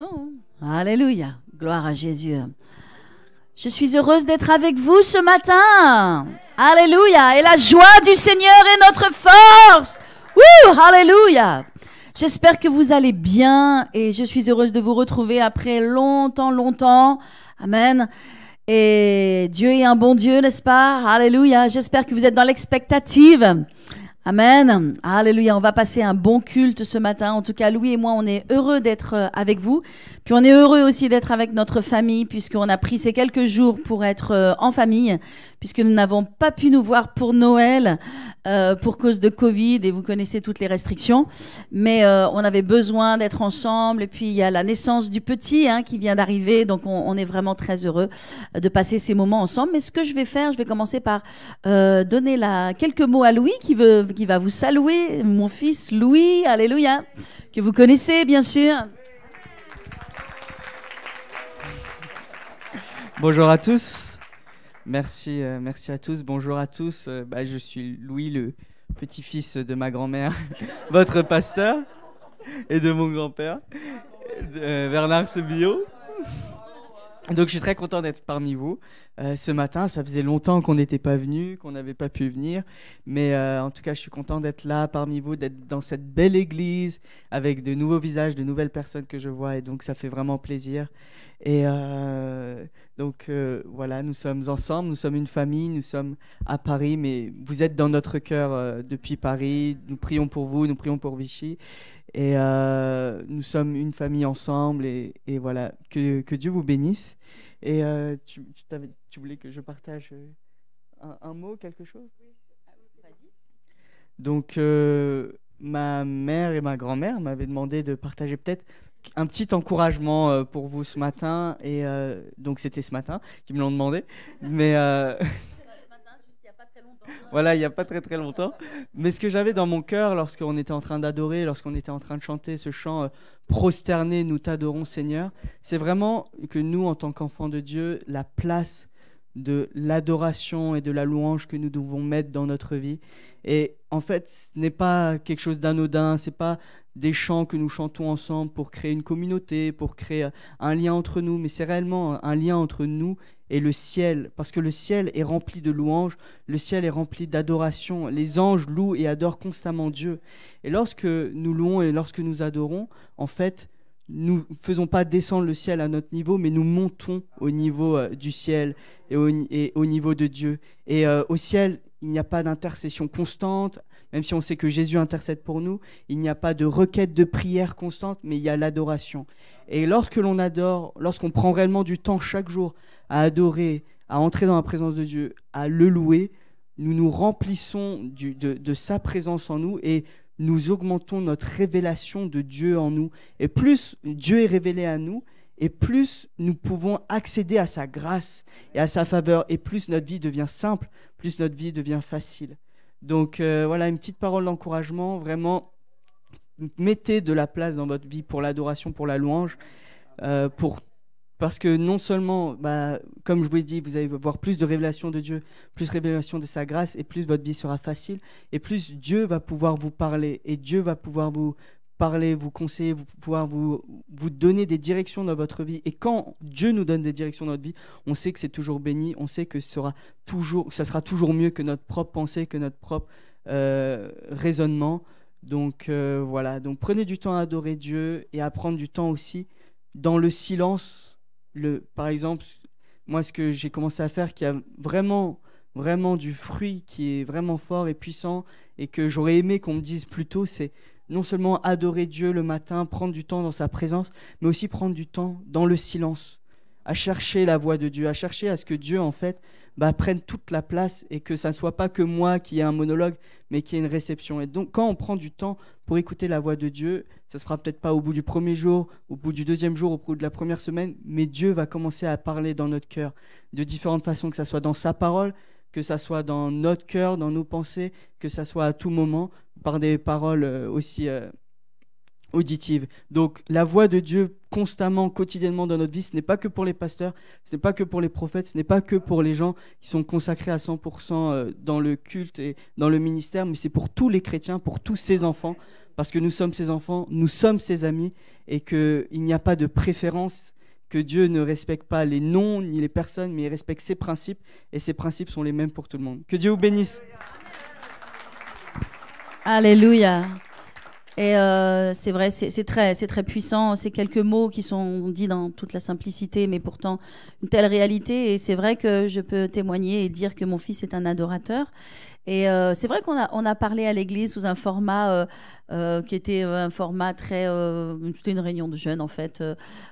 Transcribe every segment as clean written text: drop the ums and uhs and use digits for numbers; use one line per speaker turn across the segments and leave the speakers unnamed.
Oh, alléluia, gloire à Jésus. Je suis heureuse d'être avec vous ce matin. Alléluia, et la joie du Seigneur est notre force. Wouh, alléluia. J'espère que vous allez bien et je suis heureuse de vous retrouver après longtemps. Amen. Et Dieu est un bon Dieu, n'est-ce pas? Alléluia. J'espère que vous êtes dans l'expectative. Amen. Alléluia. On va passer un bon culte ce matin. En tout cas, Louis et moi, on est heureux d'être avec vous. Puis on est heureux aussi d'être avec notre famille puisqu'on a pris ces quelques jours pour être en famille puisque nous n'avons pas pu nous voir pour Noël pour cause de Covid et vous connaissez toutes les restrictions. Mais on avait besoin d'être ensemble. Et puis, il y a la naissance du petit qui vient d'arriver. Donc, on est vraiment très heureux de passer ces moments ensemble. Mais ce que je vais faire, je vais commencer par donner quelques mots à Louis qui va vous saluer, mon fils Louis, alléluia, que vous connaissez bien sûr.
Bonjour à tous, merci à tous, bonjour à tous. Je suis Louis, le petit-fils de ma grand-mère, votre pasteur, et de mon grand-père, Bernard Sebillot. Donc je suis très content d'être parmi vous ce matin. Ça faisait longtemps qu'on n'était pas venu, qu'on n'avait pas pu venir. Mais en tout cas, je suis content d'être là parmi vous, d'être dans cette belle église avec de nouveaux visages, de nouvelles personnes que je vois. Et donc ça fait vraiment plaisir. Et voilà, nous sommes ensemble, nous sommes une famille, nous sommes à Paris. Mais vous êtes dans notre cœur depuis Paris. Nous prions pour vous, nous prions pour Vichy. Et nous sommes une famille ensemble et voilà, que Dieu vous bénisse. Et tu voulais que je partage un mot, quelque chose? Donc ma mère et ma grand-mère m'avaient demandé de partager peut-être un petit encouragement pour vous ce matin. Et donc c'était ce matin qu'ils me l'ont demandé. Mais voilà, il n'y a pas très longtemps. Mais ce que j'avais dans mon cœur lorsqu'on était en train d'adorer, lorsqu'on était en train de chanter ce chant prosterné, nous t'adorons Seigneur, c'est vraiment que nous, en tant qu'enfants de Dieu, la place de l'adoration et de la louange que nous devons mettre dans notre vie. Et en fait, ce n'est pas quelque chose d'anodin, ce n'est pas des chants que nous chantons ensemble pour créer une communauté, pour créer un lien entre nous, mais c'est réellement un lien entre nous et le ciel, parce que le ciel est rempli de louanges, le ciel est rempli d'adoration. Les anges louent et adorent constamment Dieu. Et lorsque nous louons et lorsque nous adorons, en fait, nous ne faisons pas descendre le ciel à notre niveau, mais nous montons au niveau du ciel et au niveau de Dieu. Et au ciel, il n'y a pas d'intercession constante, même si on sait que Jésus intercède pour nous. Il n'y a pas de requête de prière constante, mais il y a l'adoration. Et lorsque l'on adore, lorsqu'on prend réellement du temps chaque jour à adorer, à entrer dans la présence de Dieu, à le louer, nous nous remplissons de sa présence en nous et nous augmentons notre révélation de Dieu en nous. Et plus Dieu est révélé à nous, et plus nous pouvons accéder à sa grâce et à sa faveur, et plus notre vie devient simple, plus notre vie devient facile. Donc voilà, une petite parole d'encouragement, vraiment, mettez de la place dans votre vie pour l'adoration, pour la louange, parce que non seulement, comme je vous l'ai dit, vous allez avoir plus de révélation de Dieu, plus de révélation de sa grâce, et plus votre vie sera facile, et plus Dieu va pouvoir vous parler, et Dieu va pouvoir vous parler, vous conseiller, pouvoir vous donner des directions dans votre vie. Et quand Dieu nous donne des directions dans notre vie, on sait que c'est toujours béni, on sait que ça sera toujours mieux que notre propre pensée, que notre propre raisonnement. Donc voilà, donc prenez du temps à adorer Dieu et à prendre du temps aussi dans le silence. Par exemple, moi ce que j'ai commencé à faire qui a vraiment du fruit, qui est vraiment fort et puissant et que j'aurais aimé qu'on me dise plus tôt, c'est non seulement adorer Dieu le matin, prendre du temps dans sa présence, mais aussi prendre du temps dans le silence, à chercher la voix de Dieu, à chercher à ce que Dieu en fait prenne toute la place et que ça ne soit pas que moi qui ai un monologue, mais qui ait une réception. Et donc quand on prend du temps pour écouter la voix de Dieu, ça ne se fera peut-être pas au bout du premier jour, au bout du deuxième jour, au bout de la première semaine, mais Dieu va commencer à parler dans notre cœur de différentes façons, que ça soit dans sa parole, que ça soit dans notre cœur, dans nos pensées, que ça soit à tout moment, par des paroles aussi auditives. Donc la voix de Dieu constamment, quotidiennement dans notre vie, ce n'est pas que pour les pasteurs, ce n'est pas que pour les prophètes, ce n'est pas que pour les gens qui sont consacrés à 100% dans le culte et dans le ministère, mais c'est pour tous les chrétiens, pour tous ces enfants, parce que nous sommes ses enfants, nous sommes ses amis, et qu'il n'y a pas de préférence, que Dieu ne respecte pas les noms ni les personnes, mais il respecte ses principes, et ses principes sont les mêmes pour tout le monde. Que Dieu vous bénisse.
Alléluia. Et c'est vrai, c'est très puissant. C'est quelques mots qui sont dits dans toute la simplicité, mais pourtant une telle réalité. Et c'est vrai que je peux témoigner et dire que mon fils est un adorateur. Et c'est vrai qu'on a parlé à l'église sous un format qui était un format très... c'était une réunion de jeunes, en fait,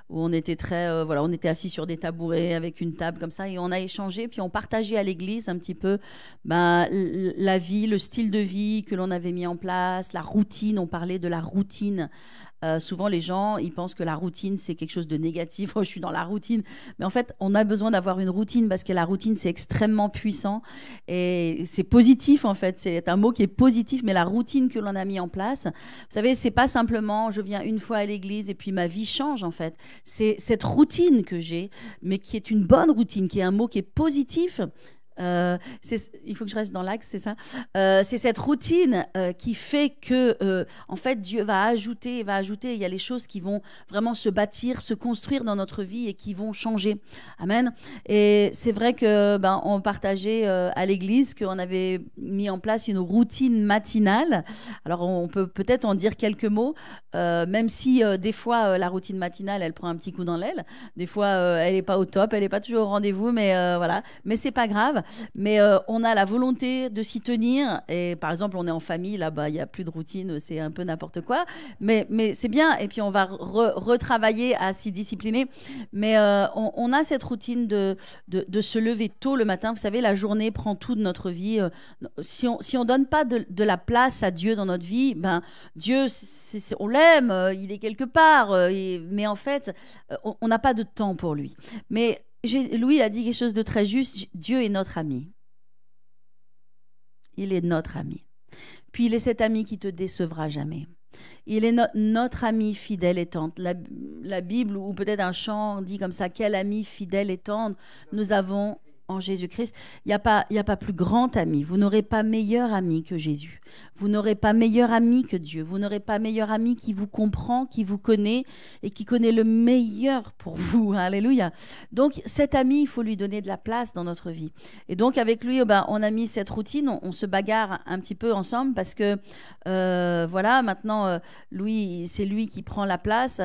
où on était très... voilà, on était assis sur des tabourets avec une table comme ça, et on a échangé, puis on partageait à l'église un petit peu la vie, le style de vie que l'on avait mis en place, la routine. On parlait de la routine. Souvent, les gens, ils pensent que la routine, c'est quelque chose de négatif. Oh, je suis dans la routine. Mais en fait, on a besoin d'avoir une routine parce que la routine, c'est extrêmement puissant et c'est positif, en fait. C'est un mot qui est positif, mais la routine que l'on a mis en place, vous savez, c'est pas simplement je viens une fois à l'église et puis ma vie change, en fait. C'est cette routine que j'ai, mais qui est une bonne routine, qui est un mot qui est positif. Il faut que je reste dans l'axe, c'est ça. C'est cette routine qui fait que, en fait, Dieu va ajouter. Il y a les choses qui vont vraiment se bâtir, se construire dans notre vie et qui vont changer. Amen. Et c'est vrai que on partageait à l'église qu'on avait mis en place une routine matinale. Alors, on peut peut-être en dire quelques mots, même si des fois la routine matinale, elle prend un petit coup dans l'aile. Des fois, elle n'est pas au top, elle n'est pas toujours au rendez-vous, mais voilà. Mais c'est pas grave. Mais on a la volonté de s'y tenir. Et par exemple, on est en famille, là-bas, il n'y a plus de routine, c'est un peu n'importe quoi. Mais c'est bien. Et puis, on va retravailler à s'y discipliner. Mais on a cette routine de se lever tôt le matin. Vous savez, la journée prend tout de notre vie. Si on donne pas de la place à Dieu dans notre vie, Dieu, on l'aime, il est quelque part. Mais en fait, on n'a pas de temps pour lui. Mais Louis a dit quelque chose de très juste. Dieu est notre ami. Il est notre ami. Puis il est cet ami qui te décevra jamais. Il est notre ami fidèle et tendre. La Bible, ou peut-être un chant dit comme ça, quel ami fidèle et tendre nous avons en Jésus-Christ. Il n'y a pas plus grand ami. Vous n'aurez pas meilleur ami que Jésus. Vous n'aurez pas meilleur ami que Dieu. Vous n'aurez pas meilleur ami qui vous comprend, qui vous connaît et qui connaît le meilleur pour vous. Alléluia. Donc, cet ami, il faut lui donner de la place dans notre vie. Et donc, avec lui, on a mis cette routine. On se bagarre un petit peu ensemble parce que, voilà, maintenant, Louis, c'est lui qui prend la place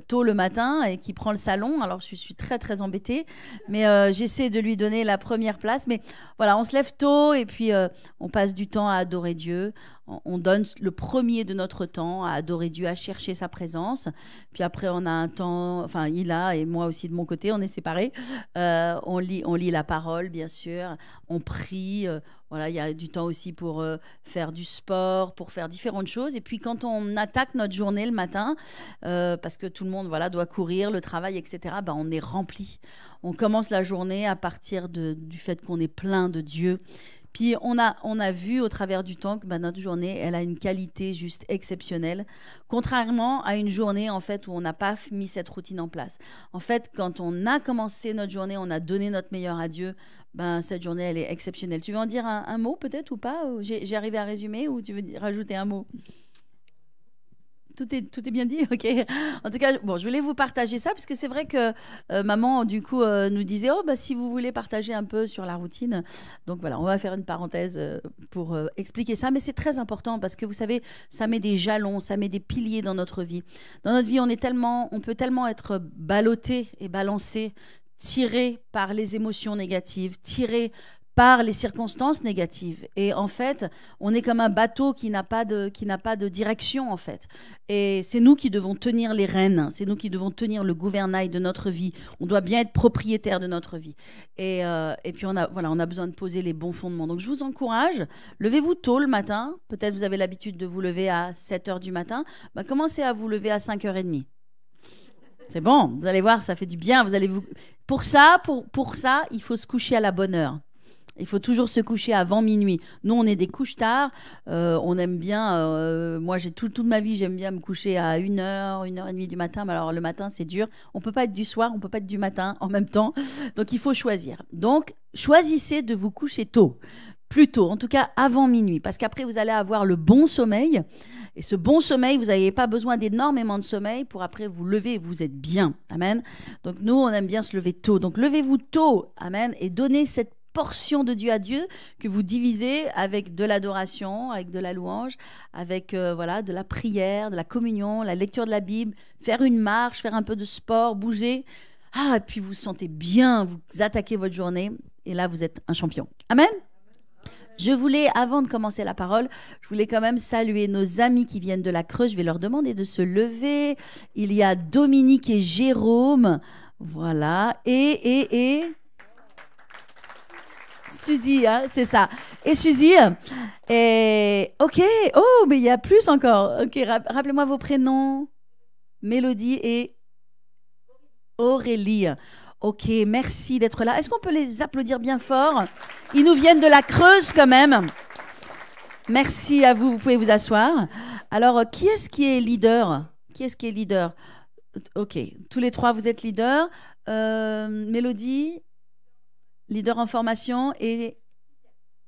tôt le matin et qui prend le salon. Alors, je suis très, très embêtée. Mais j'essaie de lui donner la première place. Mais voilà, on se lève tôt et puis on passe du temps à adorer Dieu. On donne le premier de notre temps à adorer Dieu, à chercher sa présence. Puis après, on a un temps, enfin, il a, et moi aussi de mon côté, on est séparés. On lit la parole, bien sûr. On prie. Voilà, il y a du temps aussi pour faire du sport, pour faire différentes choses. Et puis, quand on attaque notre journée le matin, parce que tout le monde doit courir, le travail, etc., on est rempli. On commence la journée à partir du fait qu'on est plein de Dieu. Puis on a vu au travers du temps que notre journée, elle a une qualité juste exceptionnelle, contrairement à une journée en fait où on n'a pas mis cette routine en place. En fait, quand on a commencé notre journée, on a donné notre meilleur à Dieu, cette journée, elle est exceptionnelle. Tu veux en dire un mot peut-être ou pas? J'ai arrivé à résumer ou tu veux rajouter un mot? Tout est bien dit, ok. En tout cas, bon, je voulais vous partager ça parce que c'est vrai que maman, du coup, nous disait si vous voulez partager un peu sur la routine. Donc voilà, on va faire une parenthèse pour expliquer ça. Mais c'est très important parce que vous savez, ça met des jalons, ça met des piliers dans notre vie. Dans notre vie, on peut tellement être ballotté et balancé, tiré par les émotions négatives, tiré par les circonstances négatives. Et en fait, on est comme un bateau qui n'a pas de direction, en fait. Et c'est nous qui devons tenir les rênes, c'est nous qui devons tenir le gouvernail de notre vie. On doit bien être propriétaire de notre vie. Et puis, on a besoin de poser les bons fondements. Donc, je vous encourage, levez-vous tôt le matin. Peut-être vous avez l'habitude de vous lever à 7 h du matin. Commencez à vous lever à 5 h 30. C'est bon, vous allez voir, ça fait du bien. Pour ça, il faut se coucher à la bonne heure. Il faut toujours se coucher avant minuit. Nous, on est des couches-tard. On aime bien... moi, toute ma vie, j'aime bien me coucher à 1 h, 1 h 30 du matin. Mais alors, le matin, c'est dur. On ne peut pas être du soir, on ne peut pas être du matin en même temps. Donc, il faut choisir. Donc, choisissez de vous coucher tôt. plus tôt, en tout cas avant minuit, parce qu'après vous allez avoir le bon sommeil. Et ce bon sommeil, vous n'avez pas besoin d'énormément de sommeil pour après vous lever et vous êtes bien. Amen. Donc nous, on aime bien se lever tôt. Donc levez-vous tôt. Amen. Et donnez cette portion de Dieu à Dieu que vous divisez avec de l'adoration, avec de la louange, avec de la prière, de la communion, la lecture de la Bible, faire une marche, faire un peu de sport, bouger. Et puis vous vous sentez bien, vous attaquez votre journée et là vous êtes un champion. Amen. Je voulais, avant de commencer la parole, je voulais quand même saluer nos amis qui viennent de la Creuse. Je vais leur demander de se lever. Il y a Dominique et Jérôme. Voilà. Et Suzy, hein, c'est ça. Et Suzy. Et ok. Oh, mais il y a plus encore. Ok, rappelez-moi vos prénoms. Mélodie et Aurélie. Ok, merci d'être là. Est-ce qu'on peut les applaudir bien fort? Ils nous viennent de la Creuse quand même. Merci à vous, vous pouvez vous asseoir. Alors, qui est-ce qui est leader? Qui est-ce qui est leader? Ok, tous les trois, vous êtes leader. Mélodie, leader en formation et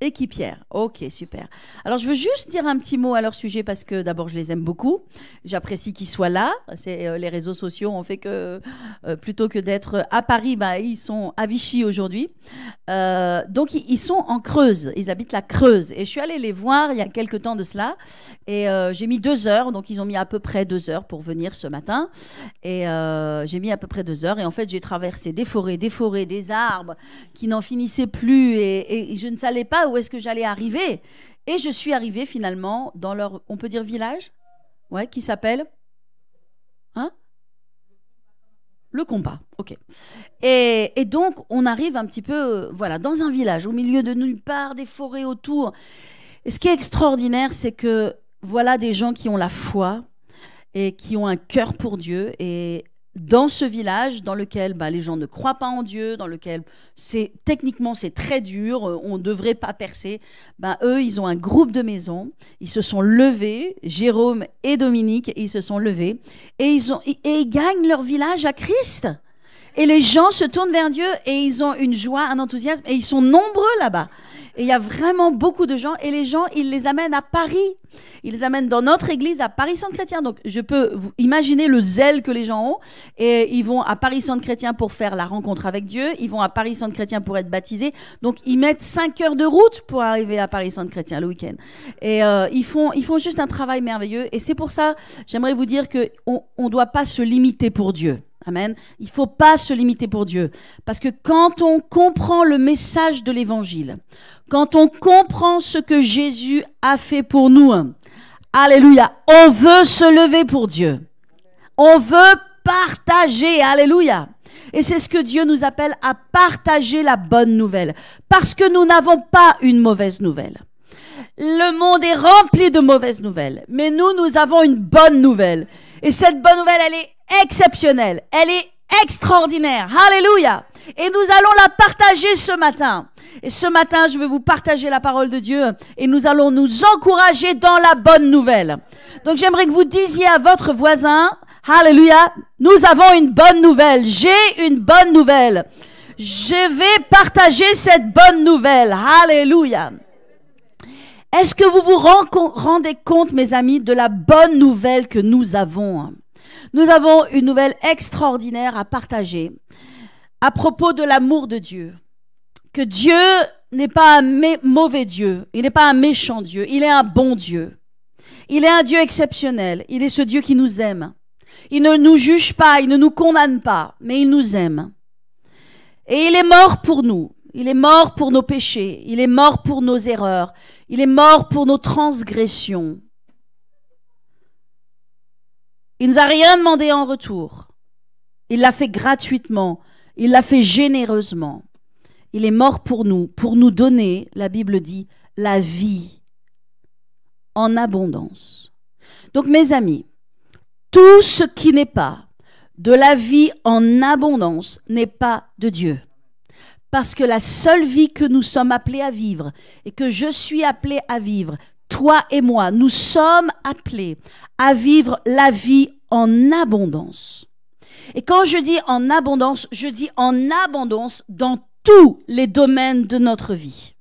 équipière. Ok, super. Alors, je veux juste dire un petit mot à leur sujet parce que d'abord, je les aime beaucoup. J'apprécie qu'ils soient là. C'est, les réseaux sociaux ont fait que plutôt que d'être à Paris, ils sont à Vichy aujourd'hui. Donc, ils sont en Creuse. Ils habitent la Creuse. Et je suis allée les voir il y a quelques temps de cela. Et j'ai mis 2 heures. Donc, ils ont mis à peu près 2 heures pour venir ce matin. Et j'ai mis à peu près 2 heures. Et en fait, j'ai traversé des forêts, des arbres qui n'en finissaient plus. Et je ne savais pas où est-ce que j'allais arriver. Et je suis arrivée finalement dans leur, on peut dire village, ouais, qui s'appelle Le Compas. Ok. Et donc on arrive un petit peu, dans un village au milieu de nulle part, des forêts autour. Et ce qui est extraordinaire, c'est que voilà des gens qui ont la foi et qui ont un cœur pour Dieu. Et dans ce village dans lequel les gens ne croient pas en Dieu, dans lequel techniquement c'est très dur, on ne devrait pas percer, eux, ils ont un groupe de maisons, ils se sont levés, Jérôme et Dominique, ils se sont levés, et ils gagnent leur village à Christ. Et les gens se tournent vers Dieu, et ils ont une joie, un enthousiasme, et ils sont nombreux là-bas. Et il y a vraiment beaucoup de gens, et les gens, ils les amènent à Paris. Ils les amènent dans notre église à Paris-Centre Chrétien. Donc, je peux vous imaginer le zèle que les gens ont. Et ils vont à Paris-Centre Chrétien pour faire la rencontre avec Dieu. Ils vont à Paris-Centre Chrétien pour être baptisés. Donc, ils mettent 5 heures de route pour arriver à Paris-Centre Chrétien le week-end. Et ils font juste un travail merveilleux. Et c'est pour ça, j'aimerais vous dire qu'on ne doit pas se limiter pour Dieu. Amen. Il ne faut pas se limiter pour Dieu. Parce que quand on comprend le message de l'évangile, quand on comprend ce que Jésus a fait pour nous, alléluia, on veut se lever pour Dieu. On veut partager, alléluia. Et c'est ce que Dieu nous appelle à partager la bonne nouvelle. Parce que nous n'avons pas une mauvaise nouvelle. Le monde est rempli de mauvaises nouvelles. Mais nous avons une bonne nouvelle. Et cette bonne nouvelle, elle est exceptionnelle. Elle est extraordinaire. Alléluia. Et nous allons la partager ce matin. Et ce matin, je vais vous partager la parole de Dieu et nous allons nous encourager dans la bonne nouvelle. Donc, j'aimerais que vous disiez à votre voisin, alléluia, nous avons une bonne nouvelle. J'ai une bonne nouvelle. Je vais partager cette bonne nouvelle. Alléluia. Est-ce que vous vous rendez compte, mes amis, de la bonne nouvelle que nous avons? Nous avons une nouvelle extraordinaire à partager à propos de l'amour de Dieu. Que Dieu n'est pas un mauvais Dieu, il n'est pas un méchant Dieu, il est un bon Dieu. Il est un Dieu exceptionnel, il est ce Dieu qui nous aime. Il ne nous juge pas, il ne nous condamne pas, mais il nous aime. Et il est mort pour nous, il est mort pour nos péchés, il est mort pour nos erreurs, il est mort pour nos transgressions. Il nous a rien demandé en retour. Il l'a fait gratuitement, il l'a fait généreusement. Il est mort pour nous donner, la Bible dit, la vie en abondance. Donc mes amis, tout ce qui n'est pas de la vie en abondance n'est pas de Dieu. Parce que la seule vie que nous sommes appelés à vivre et que je suis appelé à vivre, toi et moi, nous sommes appelés à vivre la vie en abondance. Et quand je dis en abondance dans tous les domaines de notre vie.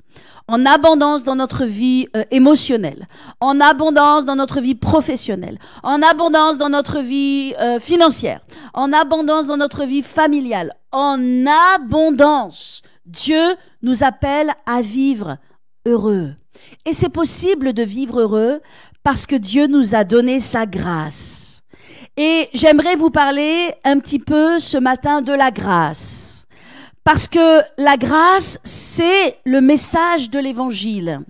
en abondance dans notre vie émotionnelle, en abondance dans notre vie professionnelle, en abondance dans notre vie financière, en abondance dans notre vie familiale, en abondance. Dieu nous appelle à vivre heureux. Et c'est possible de vivre heureux parce que Dieu nous a donné sa grâce. Et j'aimerais vous parler un petit peu ce matin de la grâce. Parce que la grâce, c'est le message de l'Évangile.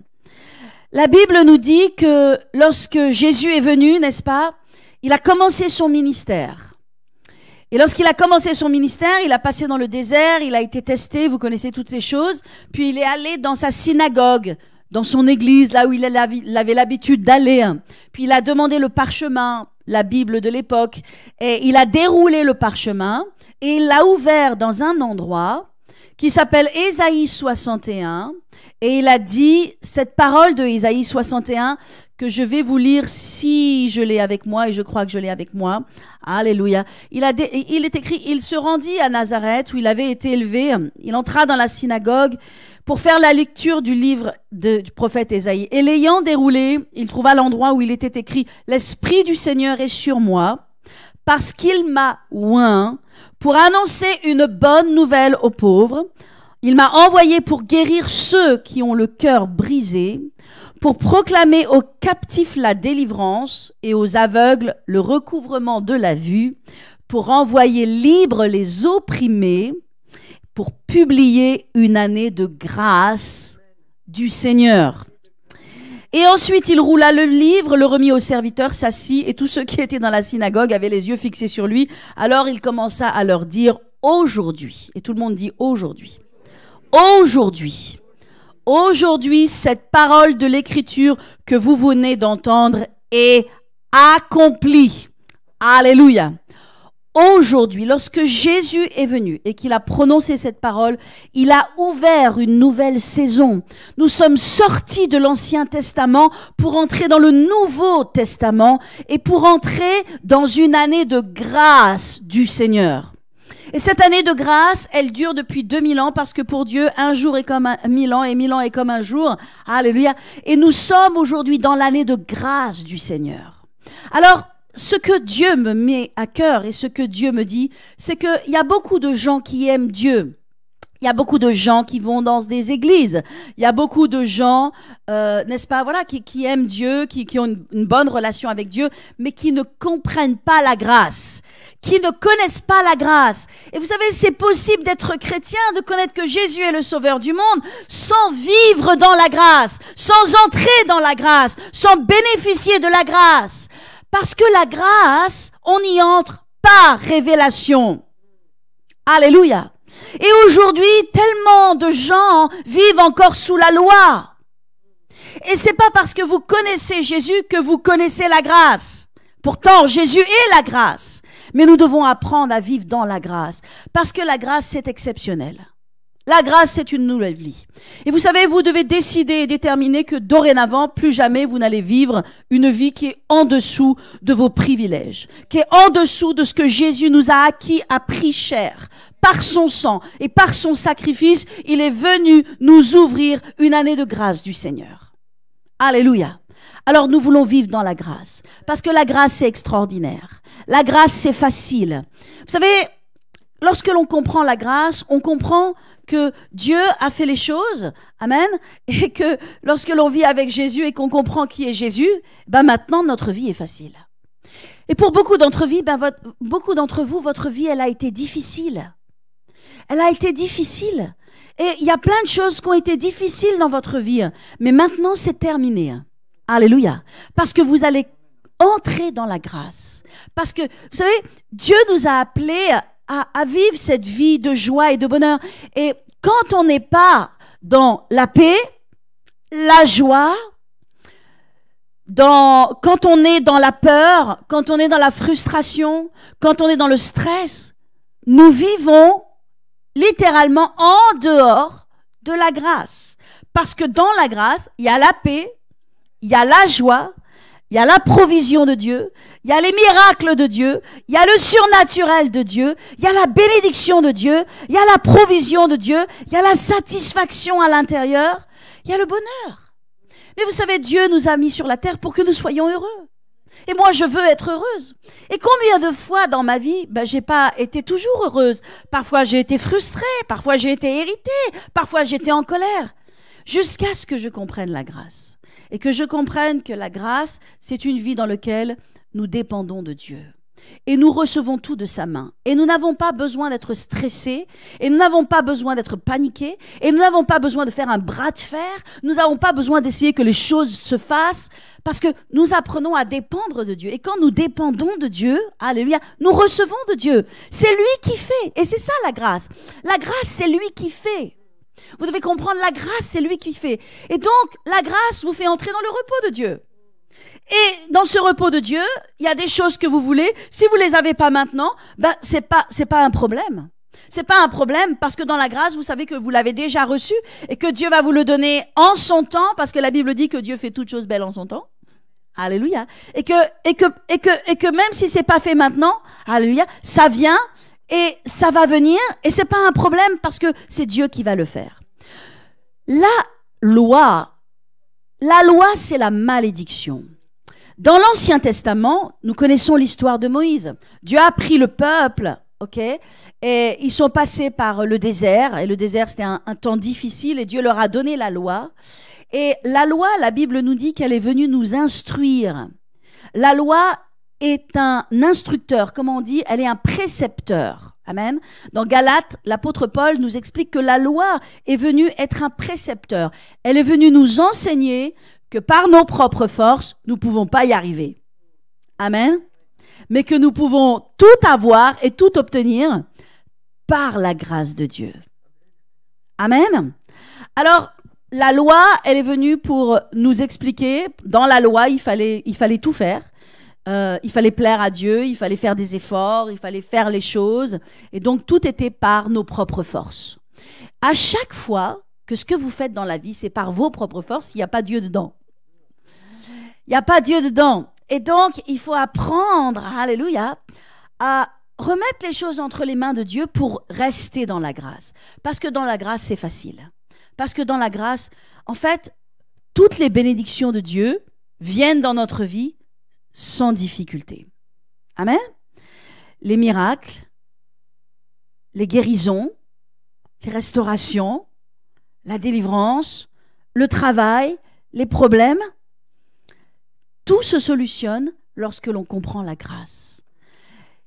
La Bible nous dit que lorsque Jésus est venu, n'est-ce pas, il a commencé son ministère. Et lorsqu'il a commencé son ministère, il a passé dans le désert, il a été testé, vous connaissez toutes ces choses, puis il est allé dans sa synagogue, dans son église, là où il avait l'habitude d'aller. Puis il a demandé le parchemin, la Bible de l'époque, et il a déroulé le parchemin, et il l'a ouvert dans un endroit qui s'appelle Ésaïe 61, et il a dit cette parole de Ésaïe 61 que je vais vous lire si je l'ai avec moi, et je crois que je l'ai avec moi. Alléluia. Il est écrit, il se rendit à Nazareth où il avait été élevé, il entra dans la synagogue pour faire la lecture du livre du prophète Ésaïe. Et l'ayant déroulé, il trouva l'endroit où il était écrit « L'Esprit du Seigneur est sur moi, parce qu'il m'a oint pour annoncer une bonne nouvelle aux pauvres. Il m'a envoyé pour guérir ceux qui ont le cœur brisé, pour proclamer aux captifs la délivrance et aux aveugles le recouvrement de la vue, pour envoyer libres les opprimés, pour publier une année de grâce du Seigneur. » Et ensuite, il roula le livre, le remit au serviteur, s'assit, et tous ceux qui étaient dans la synagogue avaient les yeux fixés sur lui. Alors il commença à leur dire « Aujourd'hui », et tout le monde dit « Aujourd'hui ». Aujourd'hui. Aujourd'hui, cette parole de l'Écriture que vous venez d'entendre est accomplie. Alléluia. Aujourd'hui, lorsque Jésus est venu et qu'il a prononcé cette parole, il a ouvert une nouvelle saison. Nous sommes sortis de l'Ancien Testament pour entrer dans le Nouveau Testament et pour entrer dans une année de grâce du Seigneur. Et cette année de grâce, elle dure depuis 2000 ans parce que pour Dieu, un jour est comme 1000 ans et 1000 ans est comme un jour. Alléluia. Et nous sommes aujourd'hui dans l'année de grâce du Seigneur. Alors, ce que Dieu me met à cœur et ce que Dieu me dit, c'est qu'il y a beaucoup de gens qui aiment Dieu. Il y a beaucoup de gens qui vont dans des églises. Il y a beaucoup de gens, n'est-ce pas, voilà, qui aiment Dieu, qui ont une bonne relation avec Dieu, mais qui ne comprennent pas la grâce, qui ne connaissent pas la grâce. Et vous savez, c'est possible d'être chrétien, de connaître que Jésus est le sauveur du monde, sans vivre dans la grâce, sans entrer dans la grâce, sans bénéficier de la grâce. Parce que la grâce, on y entre par révélation. Alléluia. Et aujourd'hui, tellement de gens vivent encore sous la loi. Et c'est pas parce que vous connaissez Jésus que vous connaissez la grâce. Pourtant, Jésus est la grâce. Mais nous devons apprendre à vivre dans la grâce. Parce que la grâce, c'est exceptionnel. La grâce, c'est une nouvelle vie. Et vous savez, vous devez décider et déterminer que dorénavant, plus jamais vous n'allez vivre une vie qui est en dessous de vos privilèges, qui est en dessous de ce que Jésus nous a acquis à prix cher. Par son sang et par son sacrifice, il est venu nous ouvrir une année de grâce du Seigneur. Alléluia. Alors nous voulons vivre dans la grâce, parce que la grâce, c'est extraordinaire. La grâce, c'est facile. Vous savez, lorsque l'on comprend la grâce, on comprend que Dieu a fait les choses, amen, et que lorsque l'on vit avec Jésus et qu'on comprend qui est Jésus, maintenant notre vie est facile. Et pour beaucoup d'entre vous, votre vie, elle a été difficile. Elle a été difficile. Et il y a plein de choses qui ont été difficiles dans votre vie, mais maintenant c'est terminé. Alléluia. Parce que vous allez entrer dans la grâce. Parce que, vous savez, Dieu nous a appelés à vivre cette vie de joie et de bonheur. Et quand on n'est pas dans la paix, la joie, quand on est dans la peur, quand on est dans la frustration, quand on est dans le stress, nous vivons littéralement en dehors de la grâce. Parce que dans la grâce, il y a la paix, il y a la joie, il y a la provision de Dieu, il y a les miracles de Dieu, il y a le surnaturel de Dieu, il y a la bénédiction de Dieu, il y a la provision de Dieu, il y a la satisfaction à l'intérieur, il y a le bonheur. Mais vous savez, Dieu nous a mis sur la terre pour que nous soyons heureux. Et moi, je veux être heureuse. Et combien de fois dans ma vie, j'ai pas été toujours heureuse. Parfois, j'ai été frustrée, parfois, j'ai été irritée, parfois, j'étais en colère. Jusqu'à ce que je comprenne la grâce. Et que je comprenne que la grâce, c'est une vie dans laquelle nous dépendons de Dieu. Et nous recevons tout de sa main. Et nous n'avons pas besoin d'être stressés. Et nous n'avons pas besoin d'être paniqués. Et nous n'avons pas besoin de faire un bras de fer. Nous n'avons pas besoin d'essayer que les choses se fassent. Parce que nous apprenons à dépendre de Dieu. Et quand nous dépendons de Dieu, alléluia, nous recevons de Dieu. C'est lui qui fait. Et c'est ça la grâce. La grâce, c'est lui qui fait. Vous devez comprendre, la grâce, c'est lui qui fait. Et donc, la grâce vous fait entrer dans le repos de Dieu. Et dans ce repos de Dieu, il y a des choses que vous voulez. Si vous les avez pas maintenant, c'est pas un problème. C'est pas un problème parce que dans la grâce, vous savez que vous l'avez déjà reçu et que Dieu va vous le donner en son temps parce que la Bible dit que Dieu fait toutes choses belles en son temps. Alléluia. Et que même si c'est pas fait maintenant, alléluia, ça vient et ça va venir et c'est pas un problème parce que c'est Dieu qui va le faire. La loi, c'est la malédiction. Dans l'Ancien Testament, nous connaissons l'histoire de Moïse. Dieu a pris le peuple, et ils sont passés par le désert. Et le désert, c'était un temps difficile, et Dieu leur a donné la loi. Et la loi, la Bible nous dit qu'elle est venue nous instruire. La loi est un instructeur, comme on dit, elle est un précepteur. Amen. Dans Galates, l'apôtre Paul nous explique que la loi est venue être un précepteur. Elle est venue nous enseigner que par nos propres forces, nous ne pouvons pas y arriver. Amen. Mais que nous pouvons tout avoir et tout obtenir par la grâce de Dieu. Amen. Alors, la loi, elle est venue pour nous expliquer. Dans la loi, il fallait tout faire. Il fallait plaire à Dieu, il fallait faire des efforts, il fallait faire les choses. Et donc, tout était par nos propres forces. À chaque fois que ce que vous faites dans la vie, c'est par vos propres forces, il n'y a pas Dieu dedans. Il n'y a pas Dieu dedans. Et donc, il faut apprendre, alléluia, à remettre les choses entre les mains de Dieu pour rester dans la grâce. Parce que dans la grâce, c'est facile. Parce que dans la grâce, en fait, toutes les bénédictions de Dieu viennent dans notre vie sans difficulté. Amen. Les miracles, les guérisons, les restaurations, la délivrance, le travail, les problèmes, tout se solutionne lorsque l'on comprend la grâce.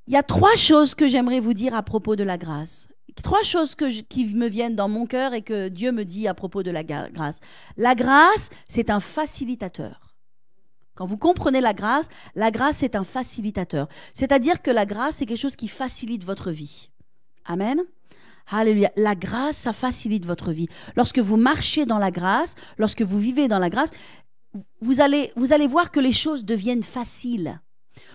Il y a 3 choses que j'aimerais vous dire à propos de la grâce. 3 choses qui me viennent dans mon cœur et que Dieu me dit à propos de la grâce. La grâce, c'est un facilitateur. Quand vous comprenez la grâce est un facilitateur. C'est-à-dire que la grâce, c'est quelque chose qui facilite votre vie. Amen. Alléluia. La grâce, ça facilite votre vie. Lorsque vous marchez dans la grâce, lorsque vous vivez dans la grâce, vous allez voir que les choses deviennent faciles.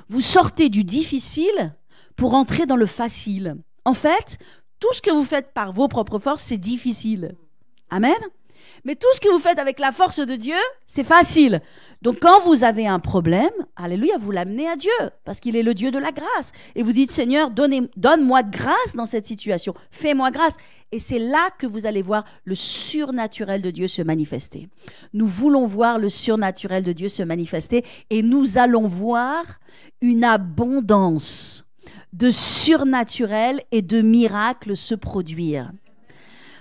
Vous sortez du difficile pour entrer dans le facile. En fait, tout ce que vous faites par vos propres forces, c'est difficile. Amen. Mais tout ce que vous faites avec la force de Dieu, c'est facile. Donc quand vous avez un problème, alléluia, vous l'amenez à Dieu, parce qu'il est le Dieu de la grâce. Et vous dites, Seigneur, donne-moi grâce dans cette situation, fais-moi grâce. Et c'est là que vous allez voir le surnaturel de Dieu se manifester. Nous voulons voir le surnaturel de Dieu se manifester et nous allons voir une abondance de surnaturel et de miracles se produire.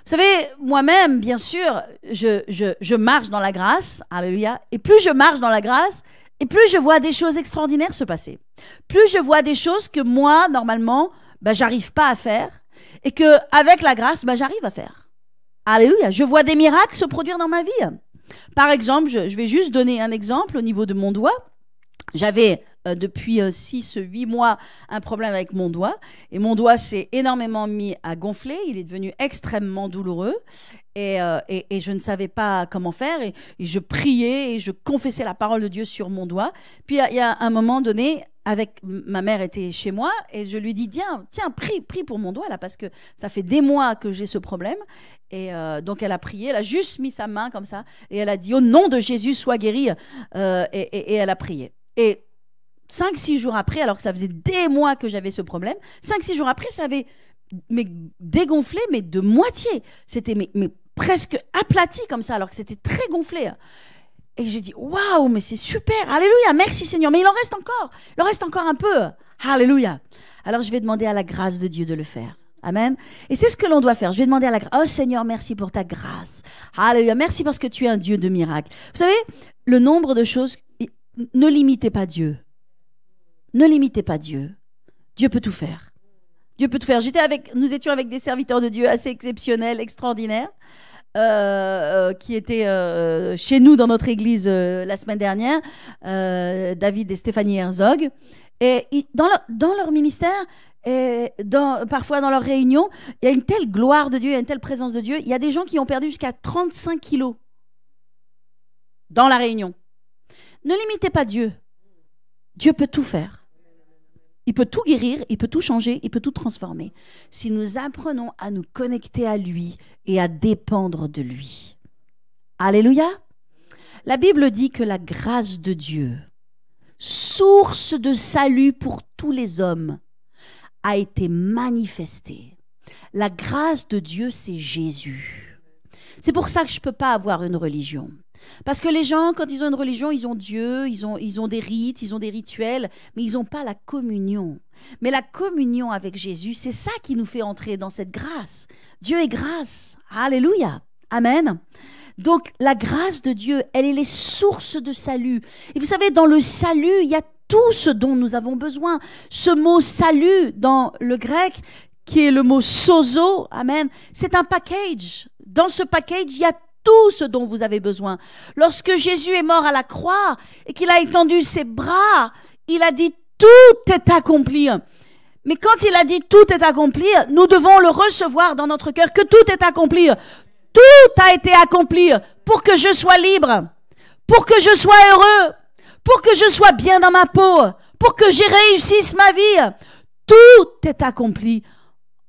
Vous savez, moi-même, bien sûr, je marche dans la grâce, alléluia, et plus je marche dans la grâce, et plus je vois des choses extraordinaires se passer. Plus je vois des choses que moi, normalement, j'arrive pas à faire, et que avec la grâce, j'arrive à faire. Alléluia, je vois des miracles se produire dans ma vie. Par exemple, je vais juste donner un exemple au niveau de mon doigt. J'avais depuis 6-8 mois un problème avec mon doigt et mon doigt s'est énormément mis à gonfler, il est devenu extrêmement douloureux et je ne savais pas comment faire et je priais et je confessais la parole de Dieu sur mon doigt. Puis il y a un moment donné, ma mère était chez moi et je lui dis tiens prie pour mon doigt là parce que ça fait des mois que j'ai ce problème et donc elle a prié, elle a juste mis sa main comme ça et elle a dit au nom de Jésus sois guéri et elle a prié. Et 5-6 jours après, alors que ça faisait des mois que j'avais ce problème, 5-6 jours après, ça avait dégonflé, mais de moitié. C'était presque aplati comme ça, alors que c'était très gonflé. Et j'ai dit, waouh, mais c'est super, alléluia, merci Seigneur, mais il en reste encore un peu, alléluia. Alors je vais demander à la grâce de Dieu de le faire. Amen. Et c'est ce que l'on doit faire. Je vais demander à la grâce. Oh Seigneur, merci pour ta grâce. Alléluia, merci parce que tu es un Dieu de miracles. Vous savez, le nombre de choses, ne limitez pas Dieu. Ne limitez pas Dieu. Dieu peut tout faire. Dieu peut tout faire. Nous étions avec des serviteurs de Dieu assez exceptionnels, extraordinaires, qui étaient chez nous dans notre église la semaine dernière, David et Stéphanie Herzog. Et dans leur ministère, et parfois dans leurs réunions, il y a une telle gloire de Dieu, il y a une telle présence de Dieu. Il y a des gens qui ont perdu jusqu'à 35 kilos dans la réunion. Ne limitez pas Dieu. Dieu peut tout faire. Il peut tout guérir, il peut tout changer, il peut tout transformer. Si nous apprenons à nous connecter à lui et à dépendre de lui. Alléluia. La Bible dit que la grâce de Dieu, source de salut pour tous les hommes, a été manifestée. La grâce de Dieu, c'est Jésus. C'est pour ça que je ne peux pas avoir une religion. Parce que les gens, quand ils ont une religion, ils ont Dieu, ils ont des rites, ils ont des rituels, mais ils n'ont pas la communion. Mais la communion avec Jésus, c'est ça qui nous fait entrer dans cette grâce. Dieu est grâce. Alléluia. Amen. Donc, la grâce de Dieu, elle est les sources de salut. Et vous savez, dans le salut, il y a tout ce dont nous avons besoin. Ce mot salut, dans le grec, qui est le mot sozo, amen, c'est un package. Dans ce package, il y a tout ce dont vous avez besoin. Lorsque Jésus est mort à la croix et qu'il a étendu ses bras, il a dit « tout est accompli ». Mais quand il a dit « tout est accompli », nous devons le recevoir dans notre cœur, que tout est accompli. Tout a été accompli pour que je sois libre, pour que je sois heureux, pour que je sois bien dans ma peau, pour que j'y réussisse ma vie. Tout est accompli